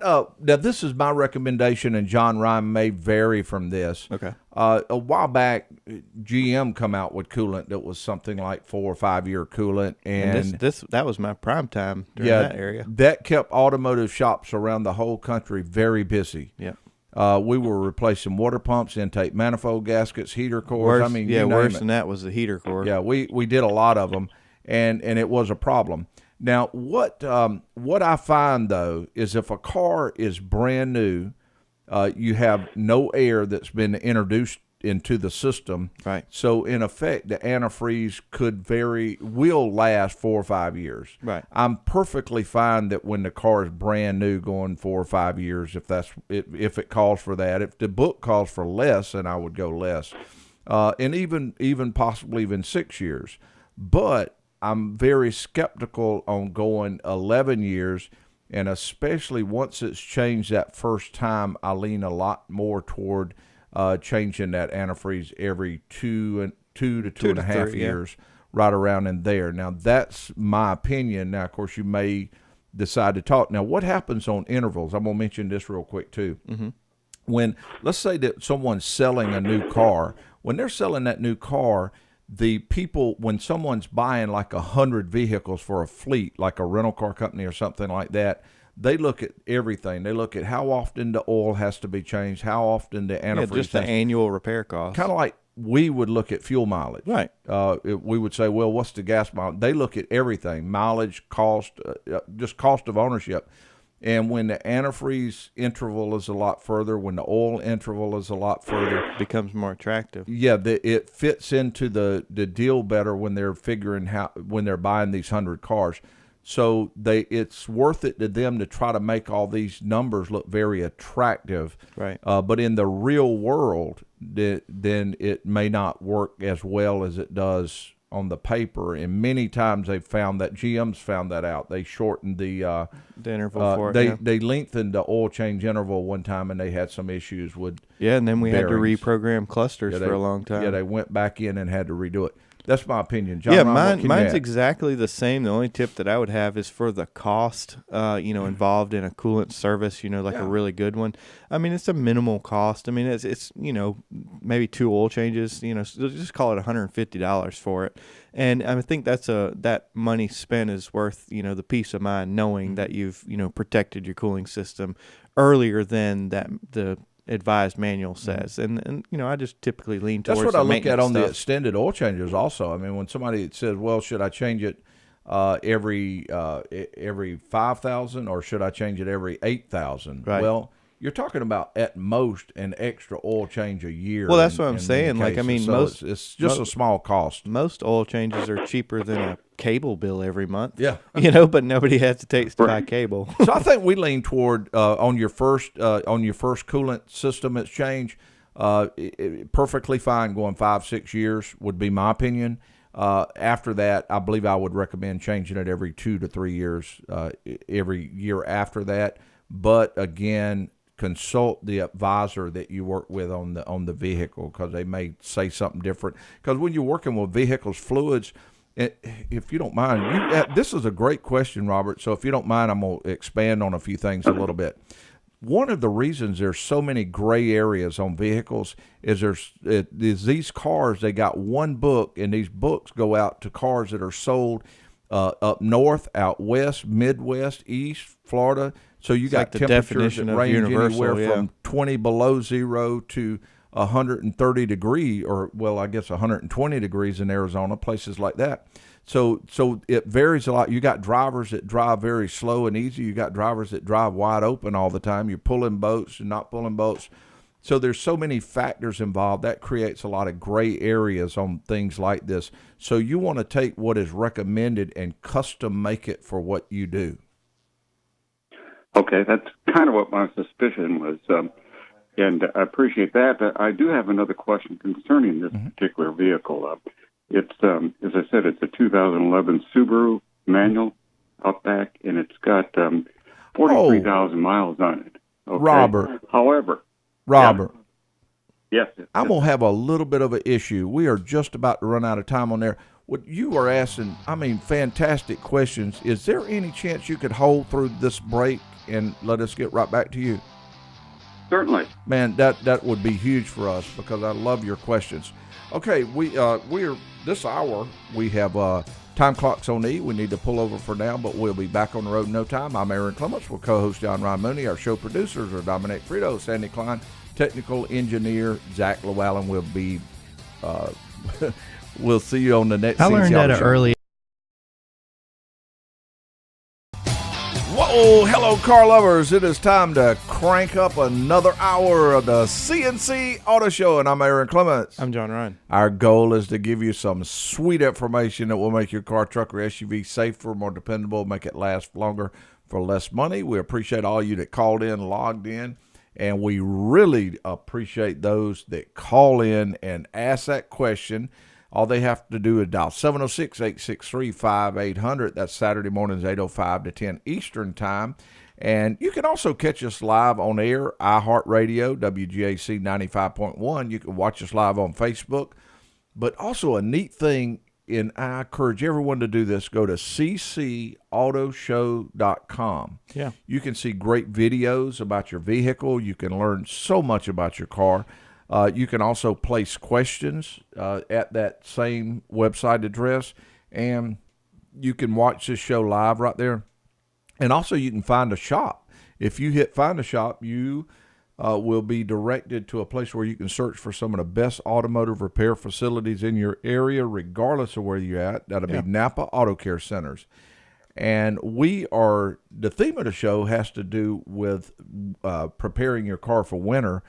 now this is my recommendation, and John Ryan may vary from this. Okay. A while back, GM come out with coolant that was something like 4 or 5 year coolant, and that was my prime time during that area. That kept automotive shops around the whole country very busy. Yeah. We were replacing water pumps, intake manifold gaskets, heater cores. Worse than that was the heater core. Yeah, we did a lot of them, and it was a problem. Now, what I find, though, is if a car is brand new, you have no air that's been introduced into the system. Right. So, in effect, the antifreeze will last 4 or 5 years. Right. I'm perfectly fine that when the car is brand new, going 4 or 5 years, if it calls for that. If the book calls for less, then I would go less, and even possibly even 6 years. But I'm very skeptical on going 11 years, and especially once it's changed that first time, I lean a lot more toward changing that antifreeze every 2 to 2.5 years, right around in there. Now, that's my opinion. Now, of course, you may decide to talk. Now, what happens on intervals? I'm going to mention this real quick, too. When, let's say that someone's selling a new car, when they're selling that new car, the people, when someone's buying like 100 vehicles for a fleet, like a rental car company or something like that, they look at everything. They look at how often the oil has to be changed, how often the antifreeze. Just the annual repair cost. Kind of like we would look at fuel mileage. Right. We would say, well, what's the gas mileage? They look at everything, mileage, cost, just cost of ownership. And when the antifreeze interval is a lot further, when the oil interval is a lot further, it becomes more attractive. Yeah, it fits into the deal better when they're figuring when they're buying these 100 cars. So it's worth it to them to try to make all these numbers look very attractive. Right. But in the real world, then it may not work as well as it does on the paper. And many times they've found that GM's found that out. They shortened the interval for it. They lengthened the oil change interval one time, and they had some issues with and then we bearings. Had to reprogram clusters for a long time. Yeah, they went back in and had to redo it. That's my opinion, John. Yeah, Ron, mine's exactly the same. The only tip that I would have is for the cost, involved in a coolant service, like a really good one. I mean, it's a minimal cost. I mean, it's maybe 2 oil changes, so just call it $150 for it. And I think that money spent is worth, the peace of mind knowing that you've, protected your cooling system earlier than the advised manual says, and I just typically lean towards. That's what I look at on stuff. The extended oil changes. Also, I mean, when somebody says, "Well, should I change it every 5,000 or should I change it every 8,000?" Right. Well, you're talking about at most an extra oil change a year. Well, that's what I'm saying. Like, I mean, so it's just a small cost. Most oil changes are cheaper than a cable bill every month. Yeah. But nobody hesitates to buy cable. So I think we lean toward on your first coolant system exchange, perfectly fine going 5-6 years would be my opinion. After that, I believe I would recommend changing it every 2 to 3 years, every year after that. But again, consult the advisor that you work with on the vehicle, because they may say something different. Because when you're working with vehicles, fluids, if you don't mind, this is a great question, Robert. So if you don't mind, I'm going to expand on a few things a little bit. One of the reasons there's so many gray areas on vehicles is these cars, they got one book, and these books go out to cars that are sold up north, out west, Midwest, East, Florida. So you got temperatures that range anywhere from 20 below zero to 130 degree, or I guess 120 degrees in Arizona, places like that. So it varies a lot. You got drivers that drive very slow and easy. You got drivers that drive wide open all the time. You're pulling boats and not pulling boats. So there's so many factors involved that creates a lot of gray areas on things like this. So you want to take what is recommended and custom make it for what you do. Okay, that's kind of what my suspicion was, and I appreciate that. I do have another question concerning this particular vehicle. It's, as I said, it's a 2011 Subaru manual Outback, and it's got 43,000 miles on it. Okay? Robert. Yes. I'm going to have a little bit of an issue. We are just about to run out of time on there. What you are asking, fantastic questions. Is there any chance you could hold through this break and let us get right back to you? Certainly. Man, that would be huge for us, because I love your questions. Okay, we're this hour, we have time clocks on E. We need to pull over for now, but we'll be back on the road in no time. I'm Aaron Clements. We'll co-host John Ron Mooney. Our show producers are Dominic Frito, Sandy Klein, technical engineer Zach Llewellyn. Will be we'll see you on the next C&C Auto Show. I learned at early. Whoa, hello car lovers. It is time to crank up another hour of the C&C Auto Show, and I'm Aaron Clements. I'm John Ryan. Our goal is to give you some sweet information that will make your car, truck, or SUV safer, more dependable, make it last longer for less money. We appreciate all you that called in, logged in, and we really appreciate those that call in and ask that question. All they have to do is dial 706-863-5800. That's Saturday mornings, 8:05 to 10 Eastern Time. And you can also catch us live on air, iHeartRadio, WGAC 95.1. You can watch us live on Facebook. But also a neat thing, and I encourage everyone to do this, go to ccautoshow.com. Yeah. You can see great videos about your vehicle. You can learn so much about your car. You can also place questions at that same website address, and you can watch this show live right there. And also you can find a shop. If you hit find a shop, you will be directed to a place where you can search for some of the best automotive repair facilities in your area, regardless of where you're at. That'll be Napa Auto Care Centers. And the theme of the show has to do with preparing your car for winter.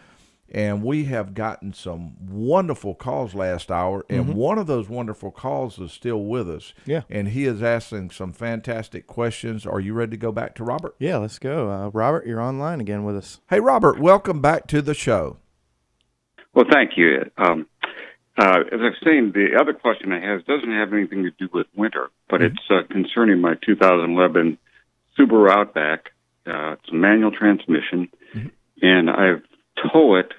And we have gotten some wonderful calls last hour, and one of those wonderful calls is still with us. Yeah. And he is asking some fantastic questions. Are you ready to go back to Robert? Yeah, let's go. Robert, you're online again with us. Hey, Robert, welcome back to the show. Well, thank you. As I've saying, the other question I have doesn't have anything to do with winter, but it's concerning my 2011 Subaru Outback. It's a manual transmission, and I've tow it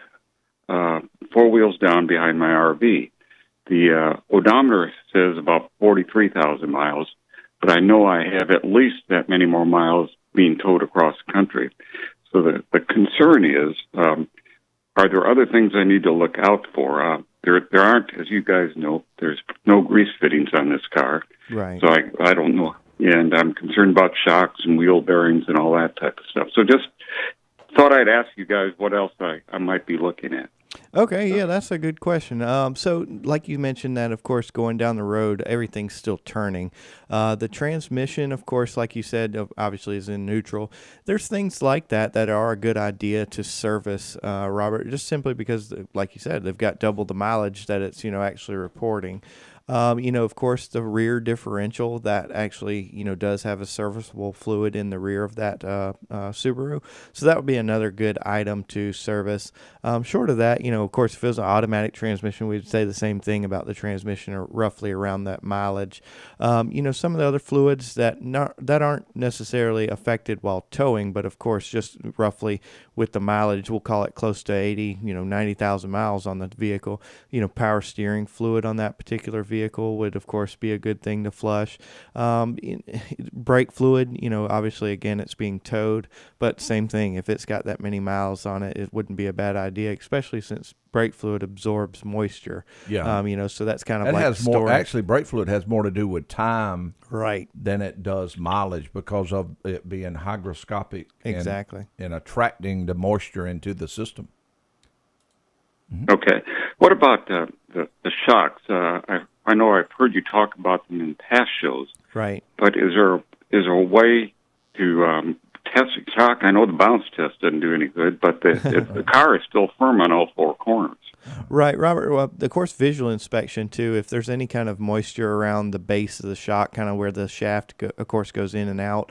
4 wheels down behind my RV. The odometer says about 43,000 miles, but I know I have at least that many more miles being towed across the country. So the concern is, are there other things I need to look out for? There aren't, as you guys know, there's no grease fittings on this car. Right. So I don't know. And I'm concerned about shocks and wheel bearings and all that type of stuff. So just thought I'd ask you guys what else I might be looking at. Okay, yeah, that's a good question. So, like you mentioned that, of course, going down the road, everything's still turning. The transmission, of course, like you said, obviously is in neutral. There's things like that are a good idea to service, Robert, just simply because, like you said, they've got double the mileage that it's, actually reporting. Of course, the rear differential that actually, does have a serviceable fluid in the rear of that Subaru. So that would be another good item to service. Short of that, of course, if it was an automatic transmission, we'd say the same thing about the transmission, or roughly around that mileage. Some of the other fluids that aren't necessarily affected while towing, but of course, just roughly with the mileage, we'll call it close to 80, 90,000 miles on the vehicle. Power steering fluid on that particular vehicle would, of course, be a good thing to flush. Brake fluid, obviously, again, it's being towed, but same thing. If it's got that many miles on it, it wouldn't be a bad idea, especially since brake fluid absorbs moisture. Yeah. So that's kind of that like has more. Actually, brake fluid has more to do with time, right, than it does mileage, because of it being hygroscopic. Exactly. And attracting the moisture into the system. Okay. What about the shocks? I know I've heard you talk about them in past shows. Right. But is there a way to test the shock? I know the bounce test doesn't do any good, but the car is still firm on all four corners. Right, Robert. Well, of course, visual inspection, too. If there's any kind of moisture around the base of the shock, kind of where the shaft, of course, goes in and out,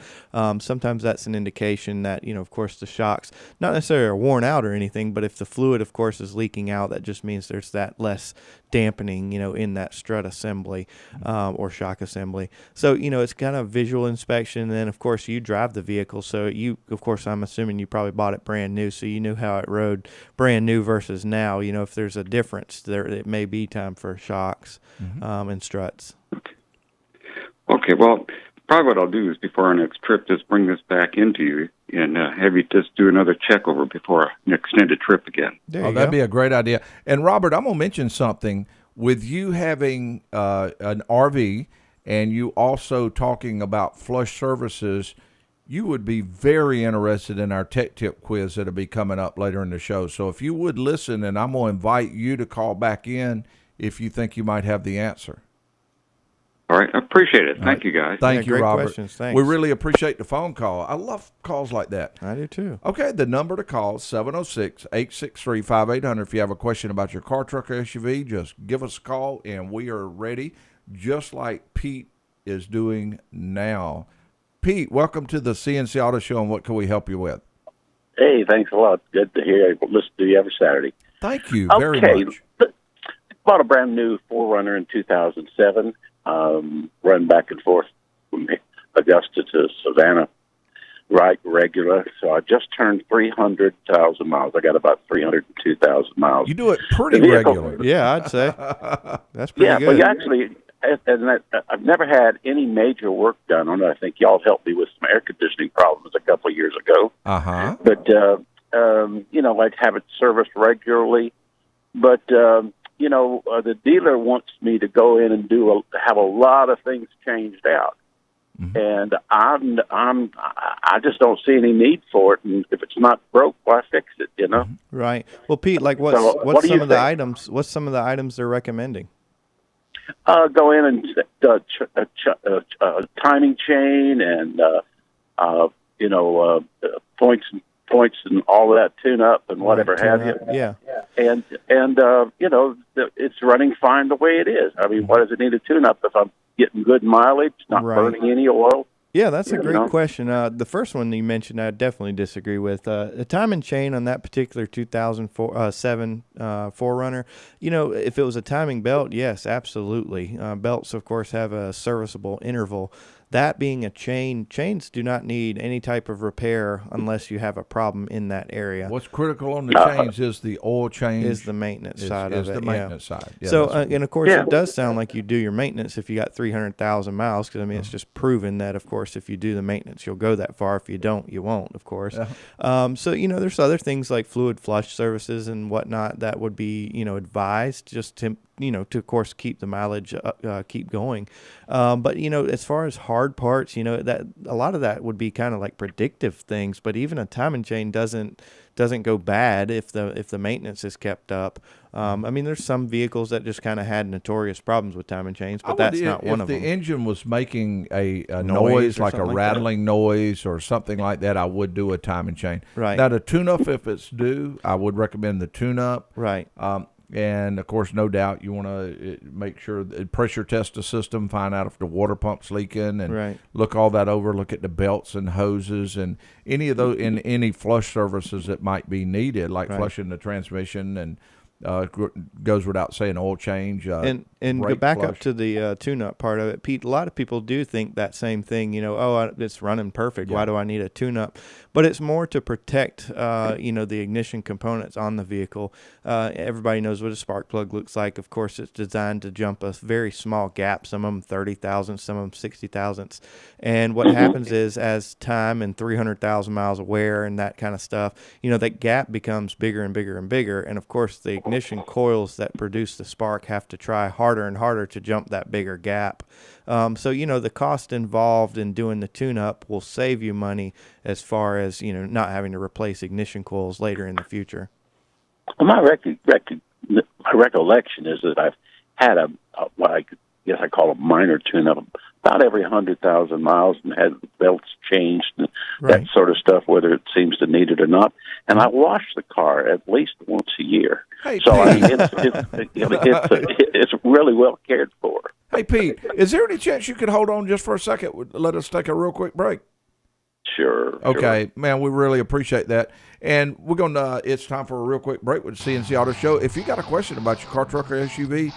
sometimes that's an indication that, of course, the shocks, not necessarily are worn out or anything, but if the fluid, of course, is leaking out, that just means there's that less dampening, in that strut assembly or shock assembly. So, it's kind of visual inspection. And then, of course, you drive the vehicle. So of course, I'm assuming you probably bought it brand new, so you knew how it rode brand new versus now. If there's a difference there, it may be time for shocks and struts. Okay, well, probably what I'll do is before our next trip, just bring this back into you and have you just do another check over before an extended trip again. That'd be a great idea. And Robert, I'm going to mention something. With you having an RV and you also talking about flush services, you would be very interested in our tech tip quiz that'll be coming up later in the show. So if you would listen, and I'm going to invite you to call back in if you think you might have the answer. All right. I appreciate it. Thank you, guys. Thank you, great Robert. Questions. Thanks. We really appreciate the phone call. I love calls like that. I do, too. Okay, the number to call is 706-863-5800. If you have a question about your car, truck, or SUV, just give us a call, and we are ready, just like Pete is doing now. Pete, welcome to the C&C Auto Show, and what can we help you with? Hey, thanks a lot. Good to hear. I listen to you every Saturday. Thank you very much. Bought a brand new 4Runner in 2007, run back and forth from Augusta to Savannah, right, regular. So I just turned 300,000 miles. I got about 302,000 miles. You do it pretty regular. Yeah, I'd say. That's pretty good. Yeah, but actually, I've never had any major work done on it. I think y'all helped me with some air conditioning problems a couple of years ago. Uh-huh. But, I'd have it serviced regularly. But, the dealer wants me to go in and have a lot of things changed out. And I just don't see any need for it. And if it's not broke, why fix it? You know? Right. Well, Pete, like what what's do some you of the think? items? What's some of the items they're recommending? Go in and timing chain and points and all of that tune up and whatever have you. Yeah. And it's running fine the way it is. I mean, why does it need a tune up if I'm getting good mileage, not burning any oil? Yeah, that's a great question. The first one you mentioned, I definitely disagree with. The timing chain on that particular 2007 4Runner, if it was a timing belt, yes, absolutely. Belts, of course, have a serviceable interval. That being a chains do not need any type of repair unless you have a problem in that area. What's critical on the chains is the oil change. Is the maintenance side of it. Is the maintenance side. Yeah, so, and of course, it does sound like you do your maintenance if you got 300,000 miles, because, I mean, it's just proven that, of course, if you do the maintenance, you'll go that far. If you don't, you won't, of course. So, there's other things like fluid flush services and whatnot that would be, advised just to, to, of course, keep the mileage, keep going. But, as far as hard parts, that a lot of that would be kind of like predictive things, but even a timing chain doesn't go bad if the maintenance is kept up. I mean, there's some vehicles that just kind of had notorious problems with timing chains, but that's not one of them. If the engine was making a noise like a rattling noise or something like that, I would do a timing chain. Right. Now, the tune-up, if it's due, I would recommend the tune-up. Right. And, of course, no doubt you want to make sure pressure test the system, find out if the water pump's leaking, and look all that over, look at the belts and hoses and any of those, in any flush services that might be needed, like flushing the transmission and goes without saying, oil change. And go back up to the tune-up part of it, Pete. A lot of people do think that same thing. It's running perfect. Why do I need a tune-up? But it's more to protect, the ignition components on the vehicle. Everybody knows what a spark plug looks like. Of course, it's designed to jump a very small gap. Some of them 30 thousandths, some of them 60 thousandths. And what happens is, as time and 300,000 miles of wear and that kind of stuff, that gap becomes bigger and bigger and bigger. And of course, the ignition coils that produce the spark have to try harder and harder to jump that bigger gap. So, the cost involved in doing the tune-up will save you money as far as, not having to replace ignition coils later in the future. Well, my recollection is that I've had what I guess I call a minor tune-up about every 100,000 miles and had the belts changed and that sort of stuff, whether it seems to need it or not. And I wash the car at least once a year. Hey, so I mean, it's really well cared for. Hey, Pete, is there any chance you could hold on just for a second? Let us take a real quick break. Sure. Okay, man, we really appreciate that. And we're going to, it's time for a real quick break with the C&C Auto Show. If you got a question about your car, truck, or SUV,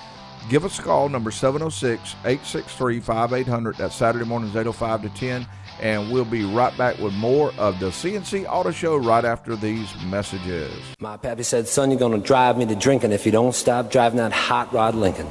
give us a call, number 706-863-5800. That's Saturday mornings, 8:05 to 10. And we'll be right back with more of the C&C Auto Show right after these messages. My pappy said, son, you're going to drive me to drinking if you don't stop driving that hot rod Lincoln.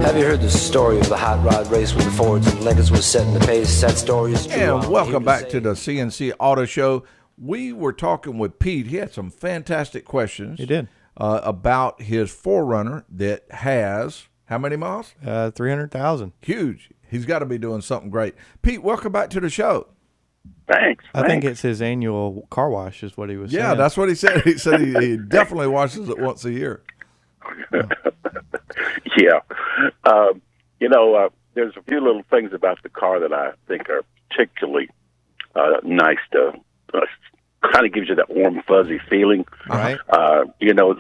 Have you heard the story of the hot rod race when the Fords and Lincolns was setting the pace? That story is true. And welcome back to the C&C Auto Show. We were talking with Pete. He had some fantastic questions. He did. About his 4Runner that has, how many miles? 300,000. Huge. He's got to be doing something great. Pete, welcome back to the show. Thanks. I think it's his annual car wash is what he was saying. Yeah, that's what he said. He said he definitely washes it once a year. Yeah. There's a few little things about the car that I think are particularly nice to kind of gives you that warm, fuzzy feeling. Right.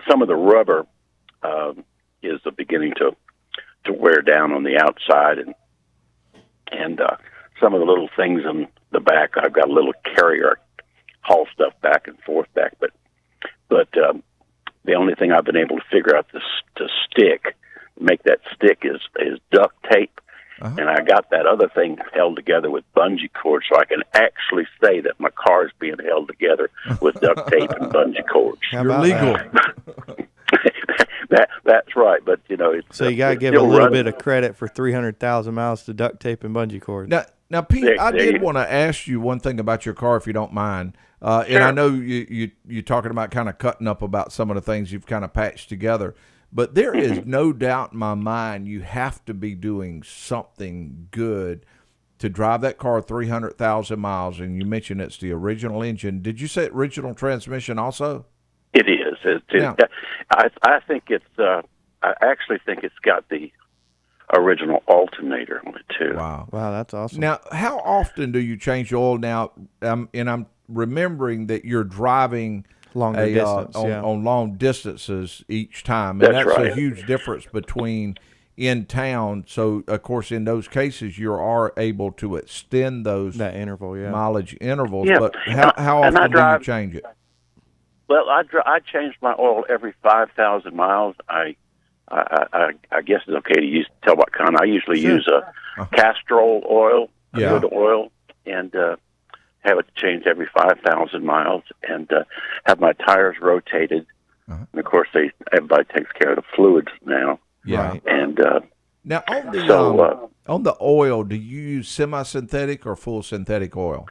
Some of the rubber is beginning to wear down on the outside, and some of the little things in the back. I've got a little carrier, haul stuff back and forth back, but the only thing I've been able to figure out to make that stick is duct tape. Uh-huh. And I got that other thing held together with bungee cord, so I can actually say that my car is being held together with duct tape and bungee cords. You're legal. That's right, but it's so you got to give a little bit of credit for 300,000 miles to duct tape and bungee cords. Now, Pete, I did want to ask you one thing about your car, if you don't mind. And I know you're talking about kind of cutting up about some of the things you've kind of patched together. But there is no doubt in my mind you have to be doing something good to drive that car 300,000 miles. And you mentioned it's the original engine. Did you say original transmission also? It is. I think it's. I actually think it's got the original alternator on it too. Wow, that's awesome. Now, how often do you change the oil now? And I'm remembering that you're driving longer distance, on long distances each time, and that's right. a huge difference between in town. So, of course, in those cases, you are able to extend that interval, mileage intervals. Yeah. But how often do you change it? Well, I change my oil every 5,000 miles. I guess it's okay to tell what kind. I usually use a Castrol oil, good oil, and have it changed every 5,000 miles, and have my tires rotated. And of course, everybody takes care of the fluids now. Yeah. And now on the oil, do you use semi-synthetic or full synthetic oil?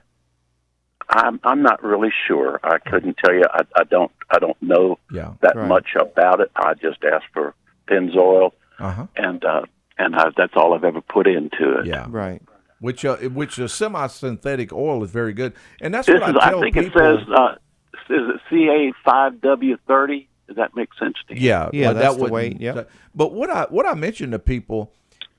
I'm not really sure. I couldn't tell you. I don't know that much about it. I just asked for Pennzoil, and that's all I've ever put into it. Yeah, right. Which a semi-synthetic oil is very good, and that's what I tell think people. It says is it CA5W30? Does that make sense to you? Yeah, that's the weight. Yeah. But what I mentioned to people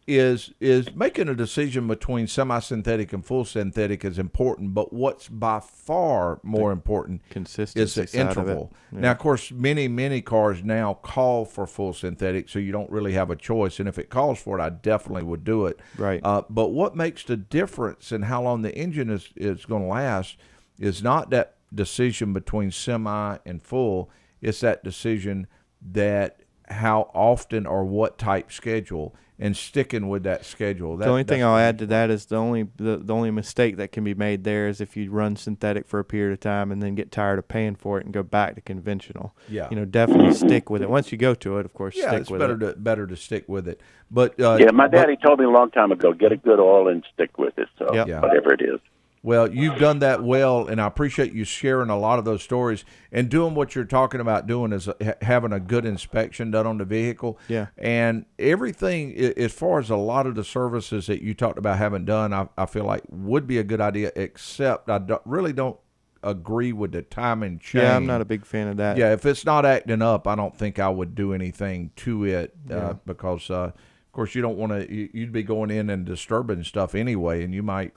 is making a decision between semi-synthetic and full synthetic is important, but what's by far more important is the interval. Now, of course, many cars now call for full synthetic, so you don't really have a choice. And if it calls for it, I definitely would do it. Right. But what makes the difference in how long the engine is going to last is not that decision between semi and full. It's that decision that how often or what type schedule, and sticking with that schedule. The only thing I'll add to that is the only mistake that can be made there is if you run synthetic for a period of time and then get tired of paying for it and go back to conventional. Yeah. Definitely stick with it. Once you go to it, of course, stick with it. It's better to stick with it. But my daddy told me a long time ago, get a good oil and stick with it. So whatever it is. Well, you've done that well, and I appreciate you sharing a lot of those stories and doing what you're talking about doing is having a good inspection done on the vehicle. Yeah. And everything, as far as a lot of the services that you talked about having done, I feel like would be a good idea, except I really don't agree with the timing chain. Yeah, I'm not a big fan of that. Yeah, if it's not acting up, I don't think I would do anything to it because, of course, you don't want to, you'd be going in and disturbing stuff anyway, and you might...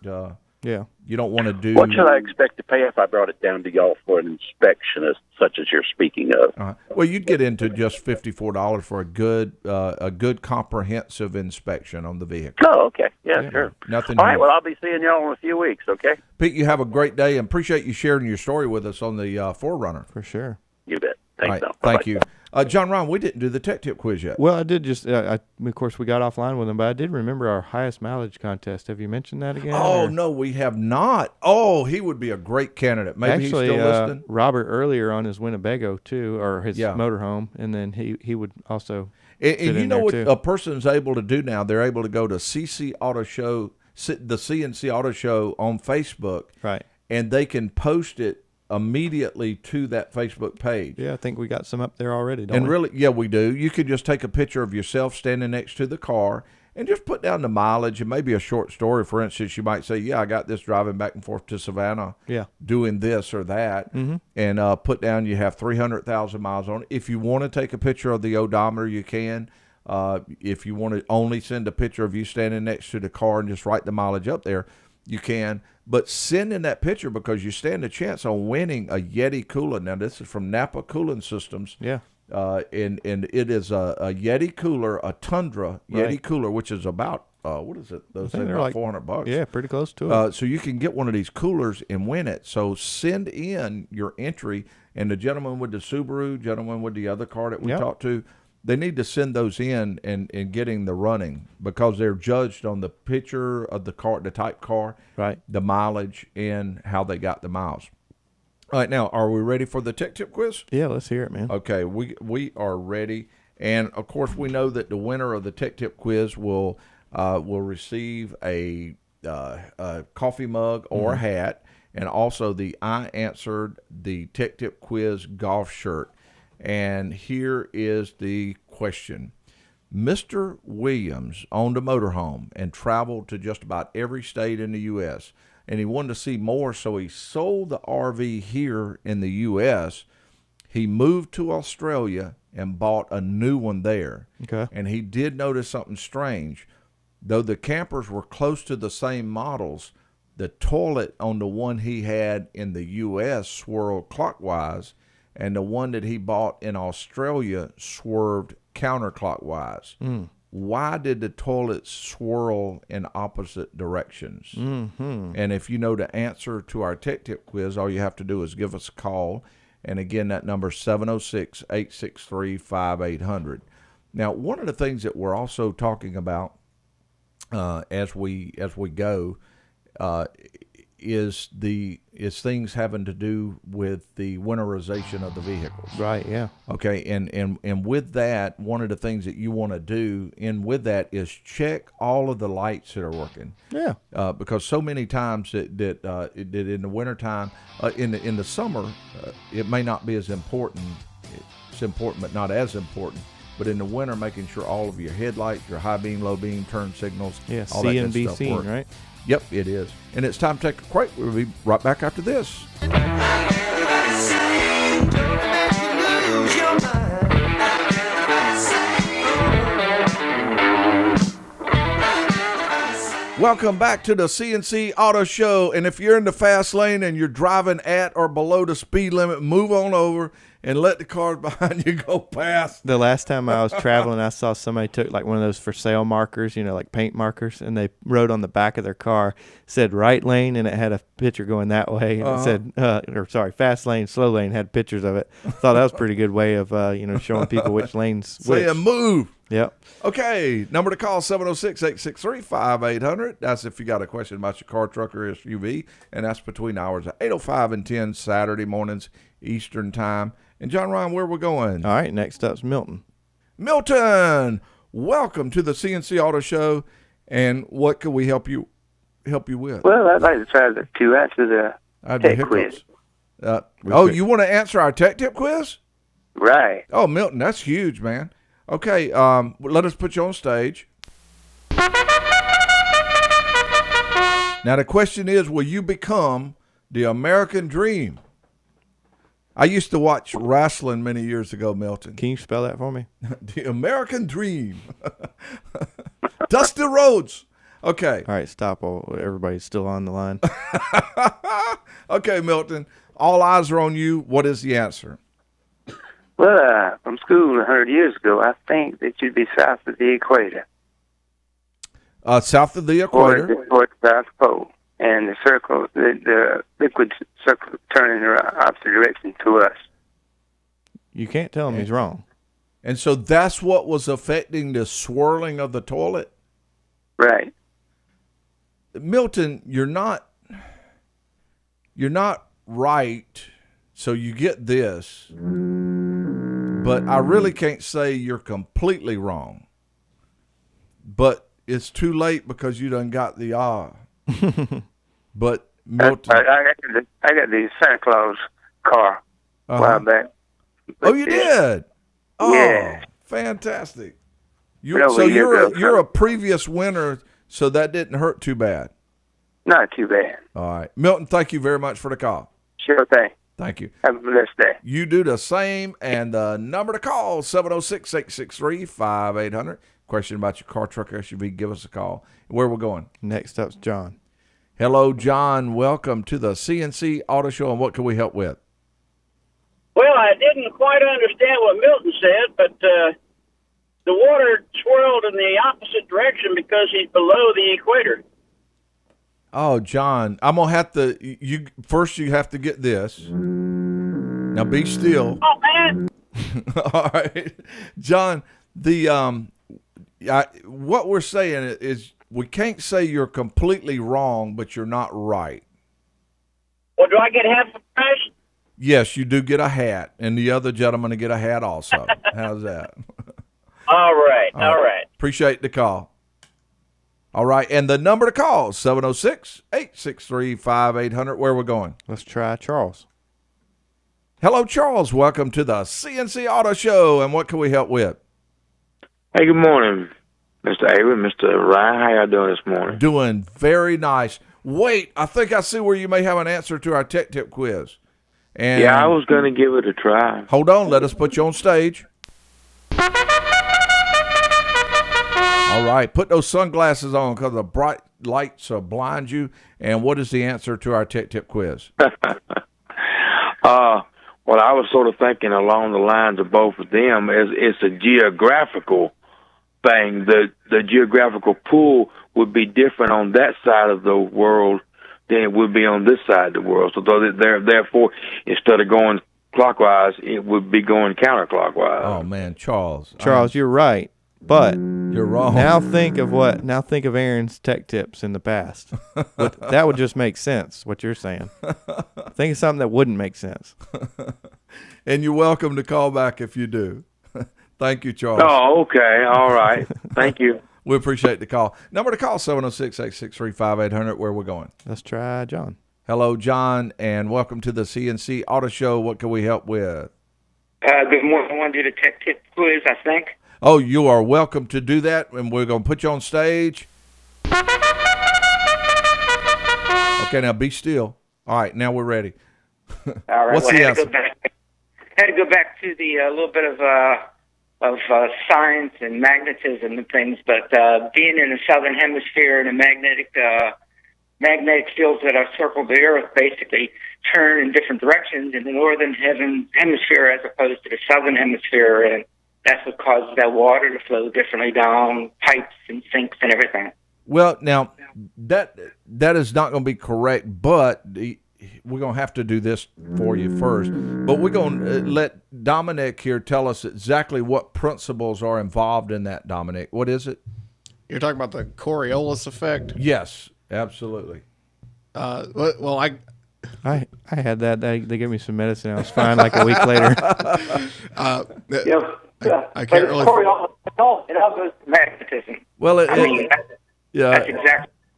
you don't want to do. What should I expect to pay if I brought it down to y'all for an inspection, such as you're speaking of? Well, you'd get into just $54 for a good comprehensive inspection on the vehicle. Oh, okay, yeah, sure. Nothing. All right, well, I'll be seeing y'all in a few weeks. Okay, Pete, you have a great day, and appreciate you sharing your story with us on the 4Runner. For sure. You bet. Thanks. Right, thank you. John Ryan, we didn't do the tech tip quiz yet. Well, I did just, of course, we got offline with him, but I did remember our highest mileage contest. Have you mentioned that again? Oh, no, we have not. Oh, he would be a great candidate. Maybe actually, he's still listening. Robert earlier on his Winnebago, too, or his motorhome, and then he would also And you know what a person's able to do now? They're able to go to C&C Auto Show, the C&C Auto Show on Facebook. Right. And they can post it immediately to that Facebook page. Yeah, I think we got some up there already, don't we? And really, yeah, we do. You could just take a picture of yourself standing next to the car and just put down the mileage and maybe a short story. For instance, you might say, yeah, I got this driving back and forth to Savannah doing this or that, and put down you have 300,000 miles on it. If you want to take a picture of the odometer, you can. If you want to only send a picture of you standing next to the car and just write the mileage up there, you can. But send in that picture because you stand a chance on winning a Yeti cooler. Now, this is from Napa Cooling Systems. Yeah. And it is a Yeti cooler, a Tundra Yeti cooler, which is about, what is it? Those things are like $400. Yeah, pretty close to it. So you can get one of these coolers and win it. So send in your entry. And the gentleman with the Subaru, gentleman with the other car that we talked to, they need to send those in and getting the running because they're judged on the picture of the car, the type car, right, the mileage, and how they got the miles. All right, now, are we ready for the tech tip quiz? Yeah, let's hear it, man. Okay, we are ready. And, of course, we know that the winner of the tech tip quiz will receive a coffee mug or hat, and also the I Answered the Tech Tip Quiz golf shirt. And here is the question. Mr. Williams owned a motorhome and traveled to just about every state in the U.S., and he wanted to see more, so he sold the RV here in the U.S. He moved to Australia and bought a new one there. Okay. And he did notice something strange. Though the campers were close to the same models, the toilet on the one he had in the U.S. swirled clockwise, and the one that he bought in Australia swerved counterclockwise. Why did the toilets swirl in opposite directions? And if you know the answer to our Tech Tip quiz, all you have to do is give us a call. And again, that number is 706-863-5800. Now, one of the things that we're also talking about as we go is things having to do with the winterization of the vehicles. Right, yeah. Okay, and with that, one of the things that you want to do with that is check all of the lights that are working. Yeah. Because so many times that in the wintertime, in the summer, it may not be as important. It's important, but not as important. But in the winter, making sure all of your headlights, your high beam, low beam, turn signals, all that good stuff C&C, work. right? Yep, it is. And it's time to take a break. We'll be right back after this. Welcome back to the C&C Auto Show. And if you're in the fast lane and you're driving at or below the speed limit, move on over and let the cars behind you go past. The last time I was traveling, I saw somebody took like one of those for sale markers, like paint markers, and they wrote on the back of their car, said right lane, and it had a picture going that way. And it said, fast lane, slow lane, had pictures of it. I thought that was a pretty good way of, showing people which lanes. Saying move. Yep. Okay, number to call, 706-863-5800. That's if you got a question about your car, truck, or SUV, and that's between hours of 8:05 and 10 Saturday mornings Eastern time. And John Ryan, where we're going? All right, next up's Milton. Milton, welcome to the C&C Auto Show. And what can we help you with? Well, I'd like to try to answer the tech quiz. You want to answer our Tech Tip quiz? Right. Oh, Milton, that's huge, man. Okay, let us put you on stage. Now, the question is, will you become the American Dream? I used to watch wrestling many years ago, Milton. Can you spell that for me? The American Dream. Dusty Rhodes. Okay. All right, stop. Everybody's still on the line. Okay, Milton. All eyes are on you. What is the answer? Well, from school 100 years ago, I think that you'd be south of the equator. South of the equator? Or the South Pole. And the circle, the liquid circle turning in the opposite direction to us. You can't tell him he's wrong. And so that's what was affecting the swirling of the toilet? Right. Milton, you're not right, so you get this. But I really can't say you're completely wrong. But it's too late because you done got the But Milton, I got the Santa Claus car a while back. Oh, you did? Oh, yeah. Fantastic. You're a previous winner, so that didn't hurt too bad. Not too bad. All right. Milton, thank you very much for the call. Sure thing. Thank you. Have a blessed day. You do the same, and the number to call, 706-863-5800. Question about your car, truck, SUV, give us a call. Where we're going? Next up's John. Hello, John. Welcome to the C&C Auto Show, and what can we help with? Well, I didn't quite understand what Milton said, but the water swirled in the opposite direction because he's below the equator. Oh, John, I'm going to have to, you have to get this. Now be still. Oh, man. All right. John, what we're saying is we can't say you're completely wrong, but you're not right. Well, do I get half the price? Yes, you do get a hat, and the other gentleman will get a hat also. How's that? All right. Appreciate the call. All right, and the number to call, 706-863-5800. Where are we going? Let's try Charles. Hello, Charles. Welcome to the C&C Auto Show, and what can we help with? Hey, good morning, Mr. Avery, Mr. Ryan. How y'all doing this morning? Doing very nice. Wait, I think I see where you may have an answer to our tech tip quiz. And yeah, I was going to give it a try. Hold on. Let us put you on stage. All right. Put those sunglasses on because the bright lights will blind you. And what is the answer to our tech tip quiz? Well, I was sort of thinking along the lines of both of them. It's a geographical thing. The geographical pull would be different on that side of the world than it would be on this side of the world. So therefore, instead of going clockwise, it would be going counterclockwise. Oh man, Charles, you're right, but you're wrong. Now think of Aaron's tech tips in the past. That would just make sense. What you're saying. Think of something that wouldn't make sense. And you're welcome to call back if you do. Thank you, Charles. Oh, okay. All right. Thank you. We appreciate the call. Number to call, 706-863-5800. Where we're going? Let's try John. Hello, John, and welcome to the C&C Auto Show. What can we help with? Good morning. I want to do the tech tip quiz, I think. Oh, you are welcome to do that, and we're going to put you on stage. Okay, now be still. All right, now we're ready. All right. What's the answer? I had to go back to the little bit of science and magnetism and things, but being in the southern hemisphere and the magnetic fields that have circled the Earth basically turn in different directions in the northern hemisphere as opposed to the southern hemisphere, and that's what causes that water to flow differently down pipes and sinks and everything. Well, now, that is not going to be correct, but we're going to have to do this for you first. But we're going to let Dominic here tell us exactly what principles are involved in that, Dominic. What is it? You're talking about the Coriolis Effect? Yes, absolutely. Well, I had that. They gave me some medicine. I was fine like a week later. I can't really. It all goes to magnetism. Well, that's exactly.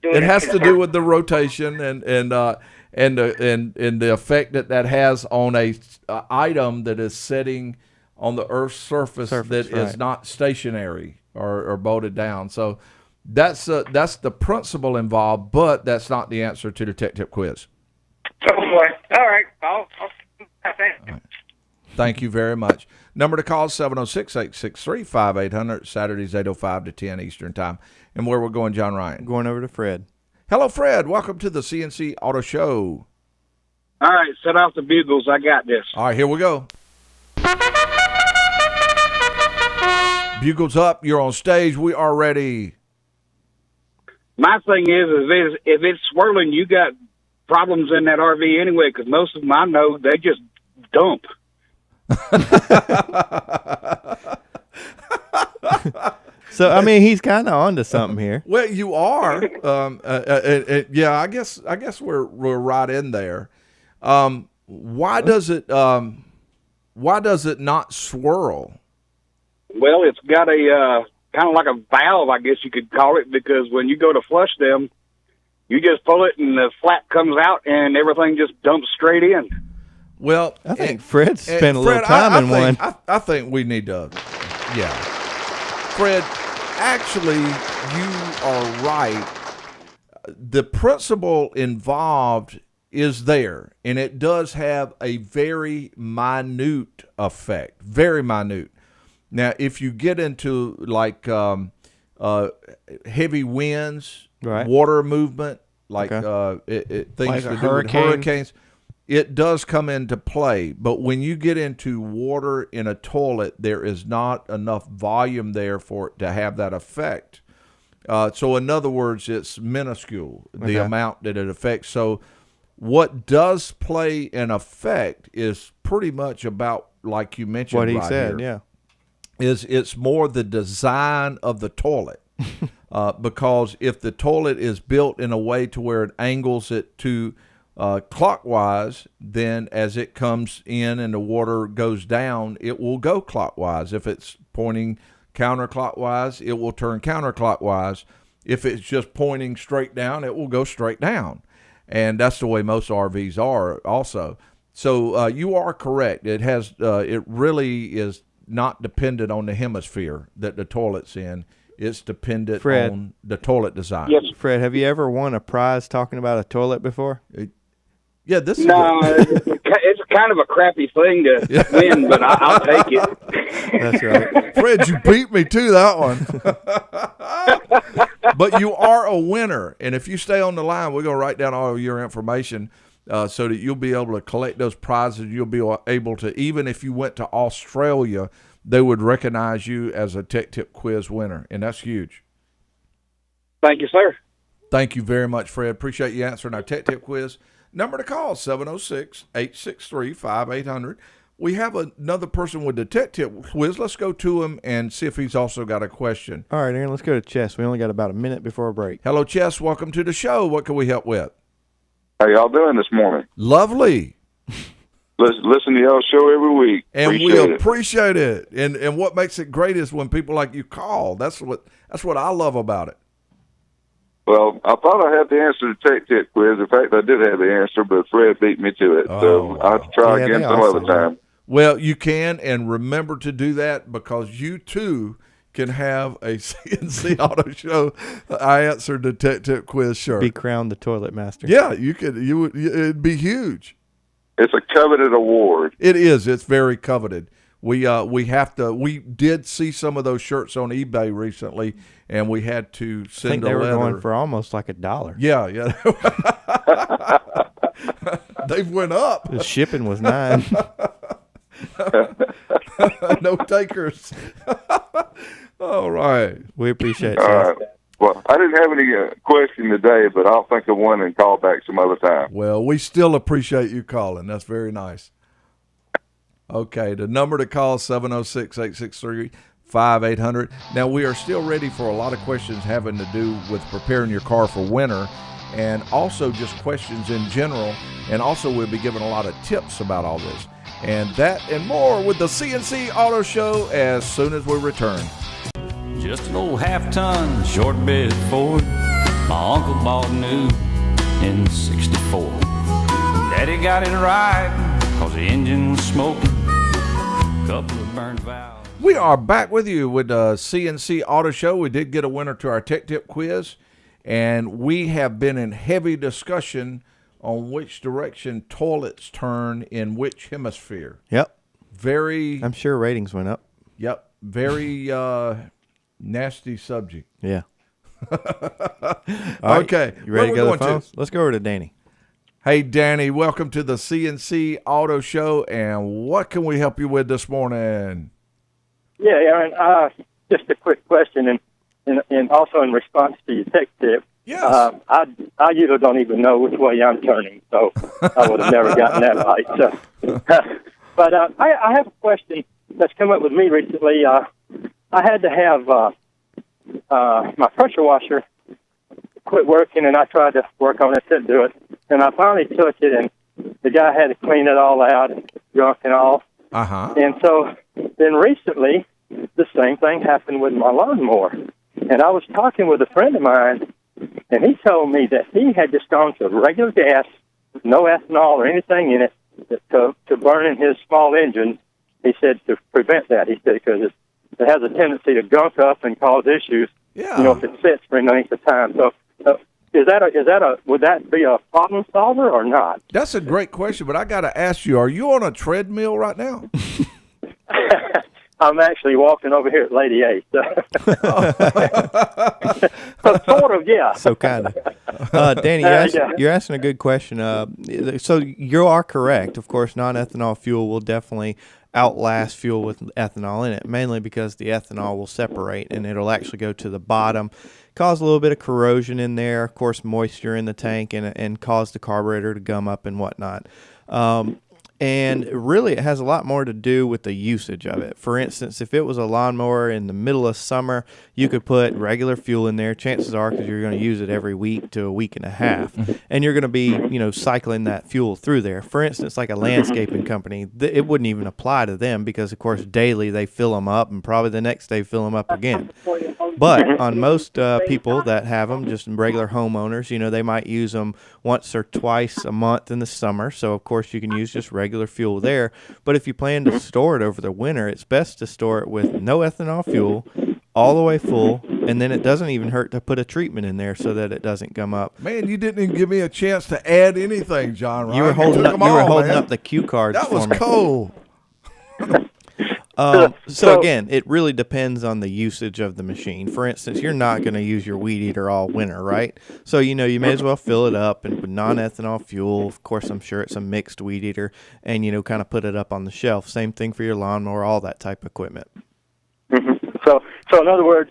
It has to do with the rotation and the effect that has on a item that is sitting on the Earth's surface that is not stationary or bolted down. So that's the principle involved, but that's not the answer to the tech tip quiz. Oh boy! All right, I'll Thank you very much. Number to call, 706-863-5800, Saturdays 8:05 to 10 Eastern Time. And where we're going, John Ryan? Going over to Fred. Hello, Fred. Welcome to the C&C Auto Show. All right, set off the bugles. I got this. All right, here we go. Bugles up. You're on stage. We are ready. My thing is if it's swirling, you got problems in that RV anyway, because most of them I know, they just dump. So I mean, he's kind of onto something here. Well, you are. Yeah, I guess we're right in there. Why does it not swirl? Well, it's got a kind of like a valve, I guess you could call it, because when you go to flush them, you just pull it and the flap comes out and everything just dumps straight in. Well, I think Fred spent a little time in one. I think we need to, yeah. Fred, actually, you are right. The principle involved is there, and it does have a very minute effect, very minute. Now, if you get into like heavy winds, water movement, like things like to do with hurricanes, it does come into play. But when you get into water in a toilet, there is not enough volume there for it to have that effect. So in other words, it's minuscule, the amount that it affects. So what does play an effect is pretty much about, like you mentioned, what he right said, here, it's more the design of the toilet. Because if the toilet is built in a way to where it angles it to clockwise, then as it comes in and the water goes down, it will go clockwise. If it's pointing counterclockwise, it will turn counterclockwise. If it's just pointing straight down, it will go straight down. And that's the way most RVs are also. So you are correct. It has it really is not dependent on the hemisphere that the toilet's in. It's dependent on the toilet design. Yes, Fred, have you ever won a prize talking about a toilet before? Yeah, this No, it's kind of a crappy thing to win, but I'll take it. That's right. Fred, you beat me to that one. But you are a winner, and if you stay on the line, we're going to write down all of your information so that you'll be able to collect those prizes. You'll be able to, even if you went to Australia, they would recognize you as a Tech Tip Quiz winner, and that's huge. Thank you, sir. Thank you very much, Fred. Appreciate you answering our Tech Tip Quiz. Number to call, 706-863-5800. We have another person with the Tech Tip Quiz. Let's go to him and see if he's also got a question. All right, Aaron, let's go to Chess. We only got about a minute before a break. Hello, Chess. Welcome to the show. What can we help with? How y'all doing this morning? Lovely. Listen to y'all show every week. And we appreciate it. And what makes it great is when people like you call. That's what I love about it. Well, I thought I had the answer to the Tech Tip Quiz. In fact, I did have the answer, but Fred beat me to it. So I'll have to try again some other time. Well, you can, and remember to do that because you, too, can have a C&C Auto Show I answered the Tech Tip Quiz shirt. Be crowned the toilet master. Yeah, you could. It'd be huge. It's a coveted award. It is. It's very coveted. We did see some of those shirts on eBay recently, and we had to send a letter. I think they were going for almost like $1. Yeah. They've went up. The shipping was $9. No takers. All right. We appreciate it. All right. Well, I didn't have any question today, but I'll think of one and call back some other time. Well, we still appreciate you calling. That's very nice. Okay, the number to call is 706-863-5800. Now, we are still ready for a lot of questions having to do with preparing your car for winter and also just questions in general. And also we'll be giving a lot of tips about all this. And that and more with the C&C Auto Show as soon as we return. Just an old half-ton short bed Ford my uncle bought new in '64. Daddy got it right cause the engine was smoking, couple of burned valves. We are back with you with the C&C Auto Show. We did get a winner to our Tech Tip Quiz, and we have been in heavy discussion on which direction toilets turn in which hemisphere. Yep. I'm sure ratings went up. Yep. Very nasty subject. Yeah. Okay. You ready to go to the phones? Let's go over to Danny. Hey, Danny, welcome to the C&C Auto Show, and what can we help you with this morning? Yeah, Aaron, just a quick question, and also in response to your tech tip. Yes. I usually don't even know which way I'm turning, so I would have never gotten that right. So. But I have a question that's come up with me recently. I had to have my pressure washer quit working, and I tried to work on it, couldn't do it. And I finally took it, and the guy had to clean it all out, junk and all. Uh-huh. And so then recently, the same thing happened with my lawnmower. And I was talking with a friend of mine, and he told me that he had just gone to regular gas, no ethanol or anything in it, to burn in his small engine. He said to prevent that. He said because it has a tendency to gunk up and cause issues. Yeah. If it sits for any length of time. So would that be a problem solver or not? That's a great question, but I got to ask you: are you on a treadmill right now? I'm actually walking over here at Lady A. So sort of, yeah. So kind of. Danny, you're asking a good question. So you are correct. Of course, non-ethanol fuel will definitely outlast fuel with ethanol in it, mainly because the ethanol will separate and it'll actually go to the bottom, cause a little bit of corrosion in there, of course, moisture in the tank, and cause the carburetor to gum up and whatnot. And really, it has a lot more to do with the usage of it. For instance, if it was a lawnmower in the middle of summer, you could put regular fuel in there. Chances are, because you're going to use it every week to a week and a half, and you're going to be, cycling that fuel through there. For instance, like a landscaping company, it wouldn't even apply to them because, of course, daily they fill them up, and probably the next day fill them up again. But on most people that have them, just regular homeowners, they might use them once or twice a month in the summer. So, of course, you can use just regular fuel there. But if you plan to store it over the winter, it's best to store it with no ethanol fuel, all the way full, and then it doesn't even hurt to put a treatment in there so that it doesn't gum up. Man, you didn't even give me a chance to add anything, John. You were holding up the cue cards. That was for me. cold. So again, it really depends on the usage of the machine. For instance, you're not going to use your weed eater all winter, right? So you may as well fill it up and with non-ethanol fuel. Of course, I'm sure it's a mixed weed eater, and kind of put it up on the shelf. Same thing for your lawnmower, all that type of equipment. Mm-hmm. So in other words,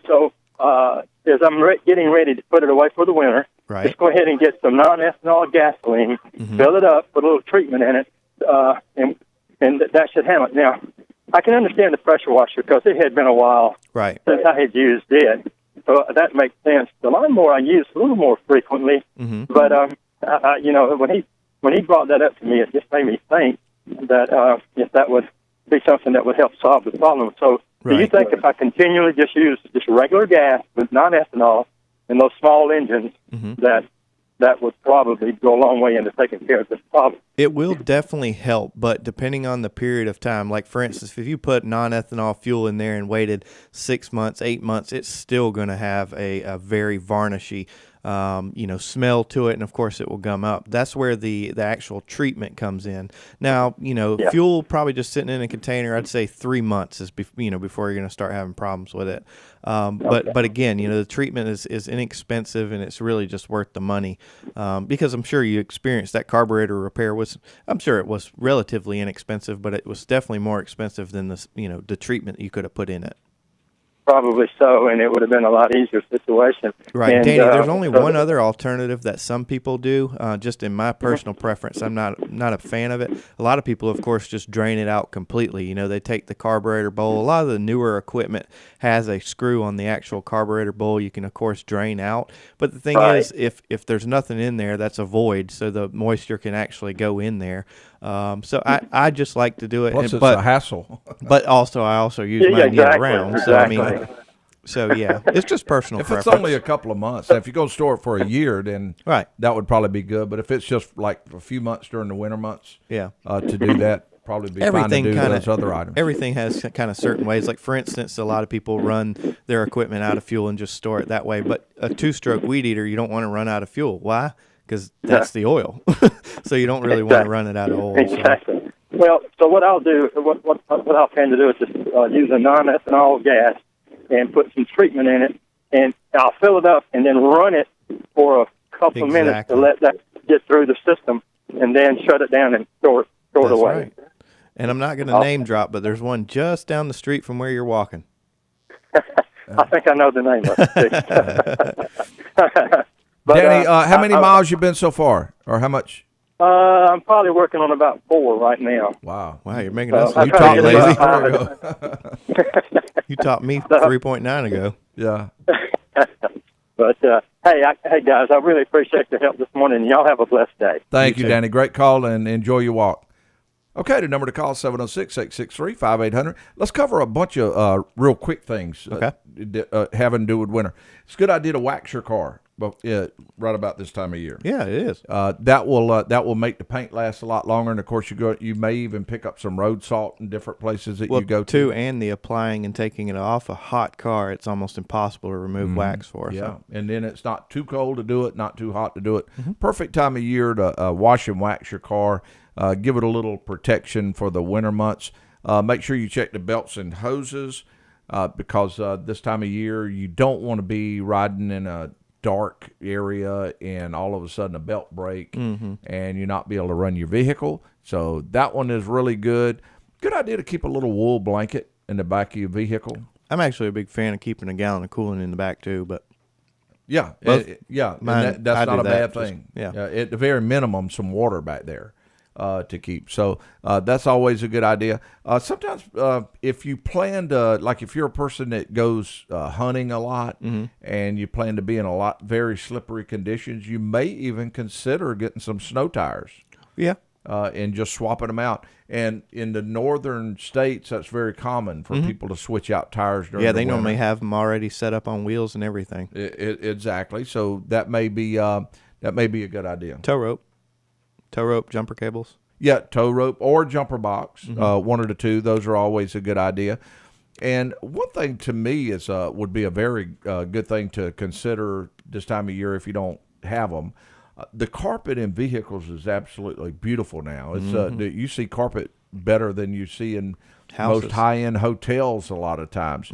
as I'm getting ready to put it away for the winter, right, just go ahead and get some non-ethanol gasoline, fill it up, put a little treatment in it, and that should handle it. Now, I can understand the pressure washer because it had been a while since I had used it, so that makes sense. The lawnmower I use a little more frequently, but when he brought that up to me, it just made me think that if that would be something that would help solve the problem. So, do you think if I continually just use just regular gas with non-ethanol in those small engines, that would probably go a long way into taking care of this problem? It will definitely help, but depending on the period of time, like for instance, if you put non-ethanol fuel in there and waited 6 months, 8 months, it's still going to have a very varnishy smell to it, and of course it will gum up. That's where the actual treatment comes in. Now, fuel probably just sitting in a container, I'd say 3 months is before you're going to start having problems with it. But again, the treatment is inexpensive, and it's really just worth the money, because I'm sure you experienced that carburetor repair I'm sure it was relatively inexpensive, but it was definitely more expensive than the treatment you could have put in it. Probably so, and it would have been a lot easier situation. Right, and, Danny, there's only one other alternative that some people do, just in my personal preference. I'm not a fan of it. A lot of people, of course, just drain it out completely. They take the carburetor bowl. A lot of the newer equipment has a screw on the actual carburetor bowl you can, of course, drain out. But the thing is, if there's nothing in there, that's a void, so the moisture can actually go in there. So I just like to do it. Plus, it's a hassle. But I also use mine year-round. So, I mean, it's just personal preference. If it's only a couple of months, if you go store it for a year, then that would probably be good. But if it's just like a few months during the winter months, to do that, probably be fine to do those other items. Everything has kind of certain ways. Like, for instance, a lot of people run their equipment out of fuel and just store it that way. But a 2-stroke weed eater, you don't want to run out of fuel. Why? Because that's the oil. So you don't really want to run it out of oil. Exactly. So. Well, so what I'll do, what I'll plan to do is just use a non-ethanol gas and put some treatment in it, and I'll fill it up and then run it for a couple of minutes to let that get through the system, and then shut it down and store it away. Right. And I'm not going to name drop, but there's one just down the street from where you're walking. I think I know the name of it. But, Danny, how many miles you been so far, or how much? I'm probably working on about 4 right now. Wow, you're making us. You taught lazy. You taught me 3.9 ago. Yeah. But hey guys, I really appreciate your help this morning. Y'all have a blessed day. Thank you, Danny. Great call, and enjoy your walk. Okay, the number to call is 706-863-5800. Let's cover a bunch of real quick things having to do with winter. It's a good idea to wax your car. But right about this time of year, it is. That will make the paint last a lot longer, and of course you may even pick up some road salt in different places that you go to. And the applying and taking it off a hot car, it's almost impossible to remove wax for. Yeah, and then it's not too cold to do it, not too hot to do it. Perfect time of year to wash and wax your car. Give it a little protection for the winter months. Make sure you check the belts and hoses because this time of year you don't want to be riding in a dark area and all of a sudden a belt break and you not be able to run your vehicle. So that one is really good. Good idea to keep a little wool blanket in the back of your vehicle. I'm actually a big fan of keeping a gallon of coolant in the back too, but that's not a bad thing. At the very minimum, some water back there to keep. So that's always a good idea. Sometimes if you plan to, like if you're a person that goes hunting a lot and you plan to be in very slippery conditions, you may even consider getting some snow tires. Yeah. and just swapping them out. And in the northern states, that's very common for people to switch out tires during the they winter. normally have them already set up on wheels and everything. Exactly. So that may be a good idea. Tow rope, jumper cables. Yeah, tow rope or jumper box, one of the two. Those are always a good idea. And one thing to me is would be a very good thing to consider this time of year if you don't have them. The carpet in vehicles is absolutely beautiful now. It's you see carpet better than you see in Houses. most high-end hotels a lot of times.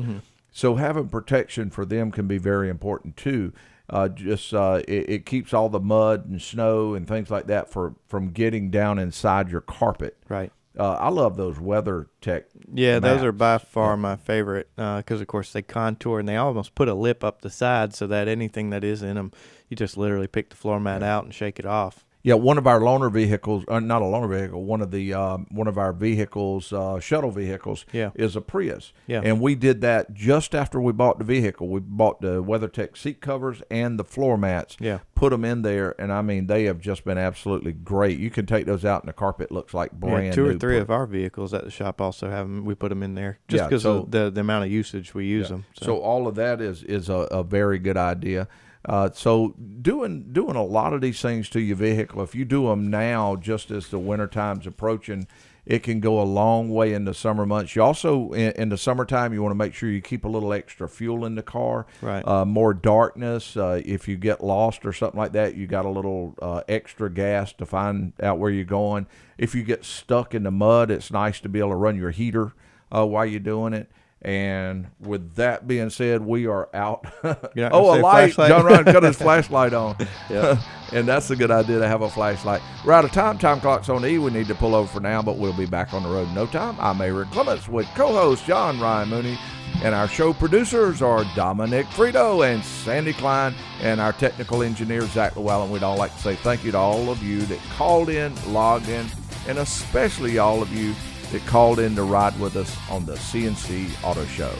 So having protection for them can be very important too. It keeps all the mud and snow and things like that from getting down inside your carpet. Right. I love those WeatherTech. Yeah, mats. those are by far my favorite because, of course, they contour and they almost put a lip up the side so that anything that is in them, you just literally pick the floor mat out and shake it off. Yeah, one of our loaner vehicles, not a loaner vehicle, one of our vehicles, shuttle vehicles, is a Prius. Yeah. And we did that just after we bought the vehicle. We bought the WeatherTech seat covers and the floor mats. Yeah. Put them in there, and I mean they have just been absolutely great. You can take those out, and the carpet looks like brand new. 2 or 3 of our vehicles at the shop also have them. We put them in there just because of the amount of usage we use them. So all of that is a very good idea. So doing a lot of these things to your vehicle, if you do them now, just as the winter time's approaching, it can go a long way in the summer months. You also, in the summertime, you want to make sure you keep a little extra fuel in the car. Right. More darkness. If you get lost or something like that, you got a little extra gas to find out where you're going. If you get stuck in the mud, it's nice to be able to run your heater while you're doing it. And with that being said, we are out. A light. John Ryan cut his flashlight on. And that's a good idea to have a flashlight. We're out of time. Time clock's on E. We need to pull over for now, but we'll be back on the road in no time. I'm Aaron Clements with co-host John Ryan Mooney. And our show producers are Dominic Frito and Sandy Klein, and our technical engineer, Zach Llewellyn. We'd all like to say thank you to all of you that called in, logged in, and especially all of you that called in to ride with us on the C&C Auto Show.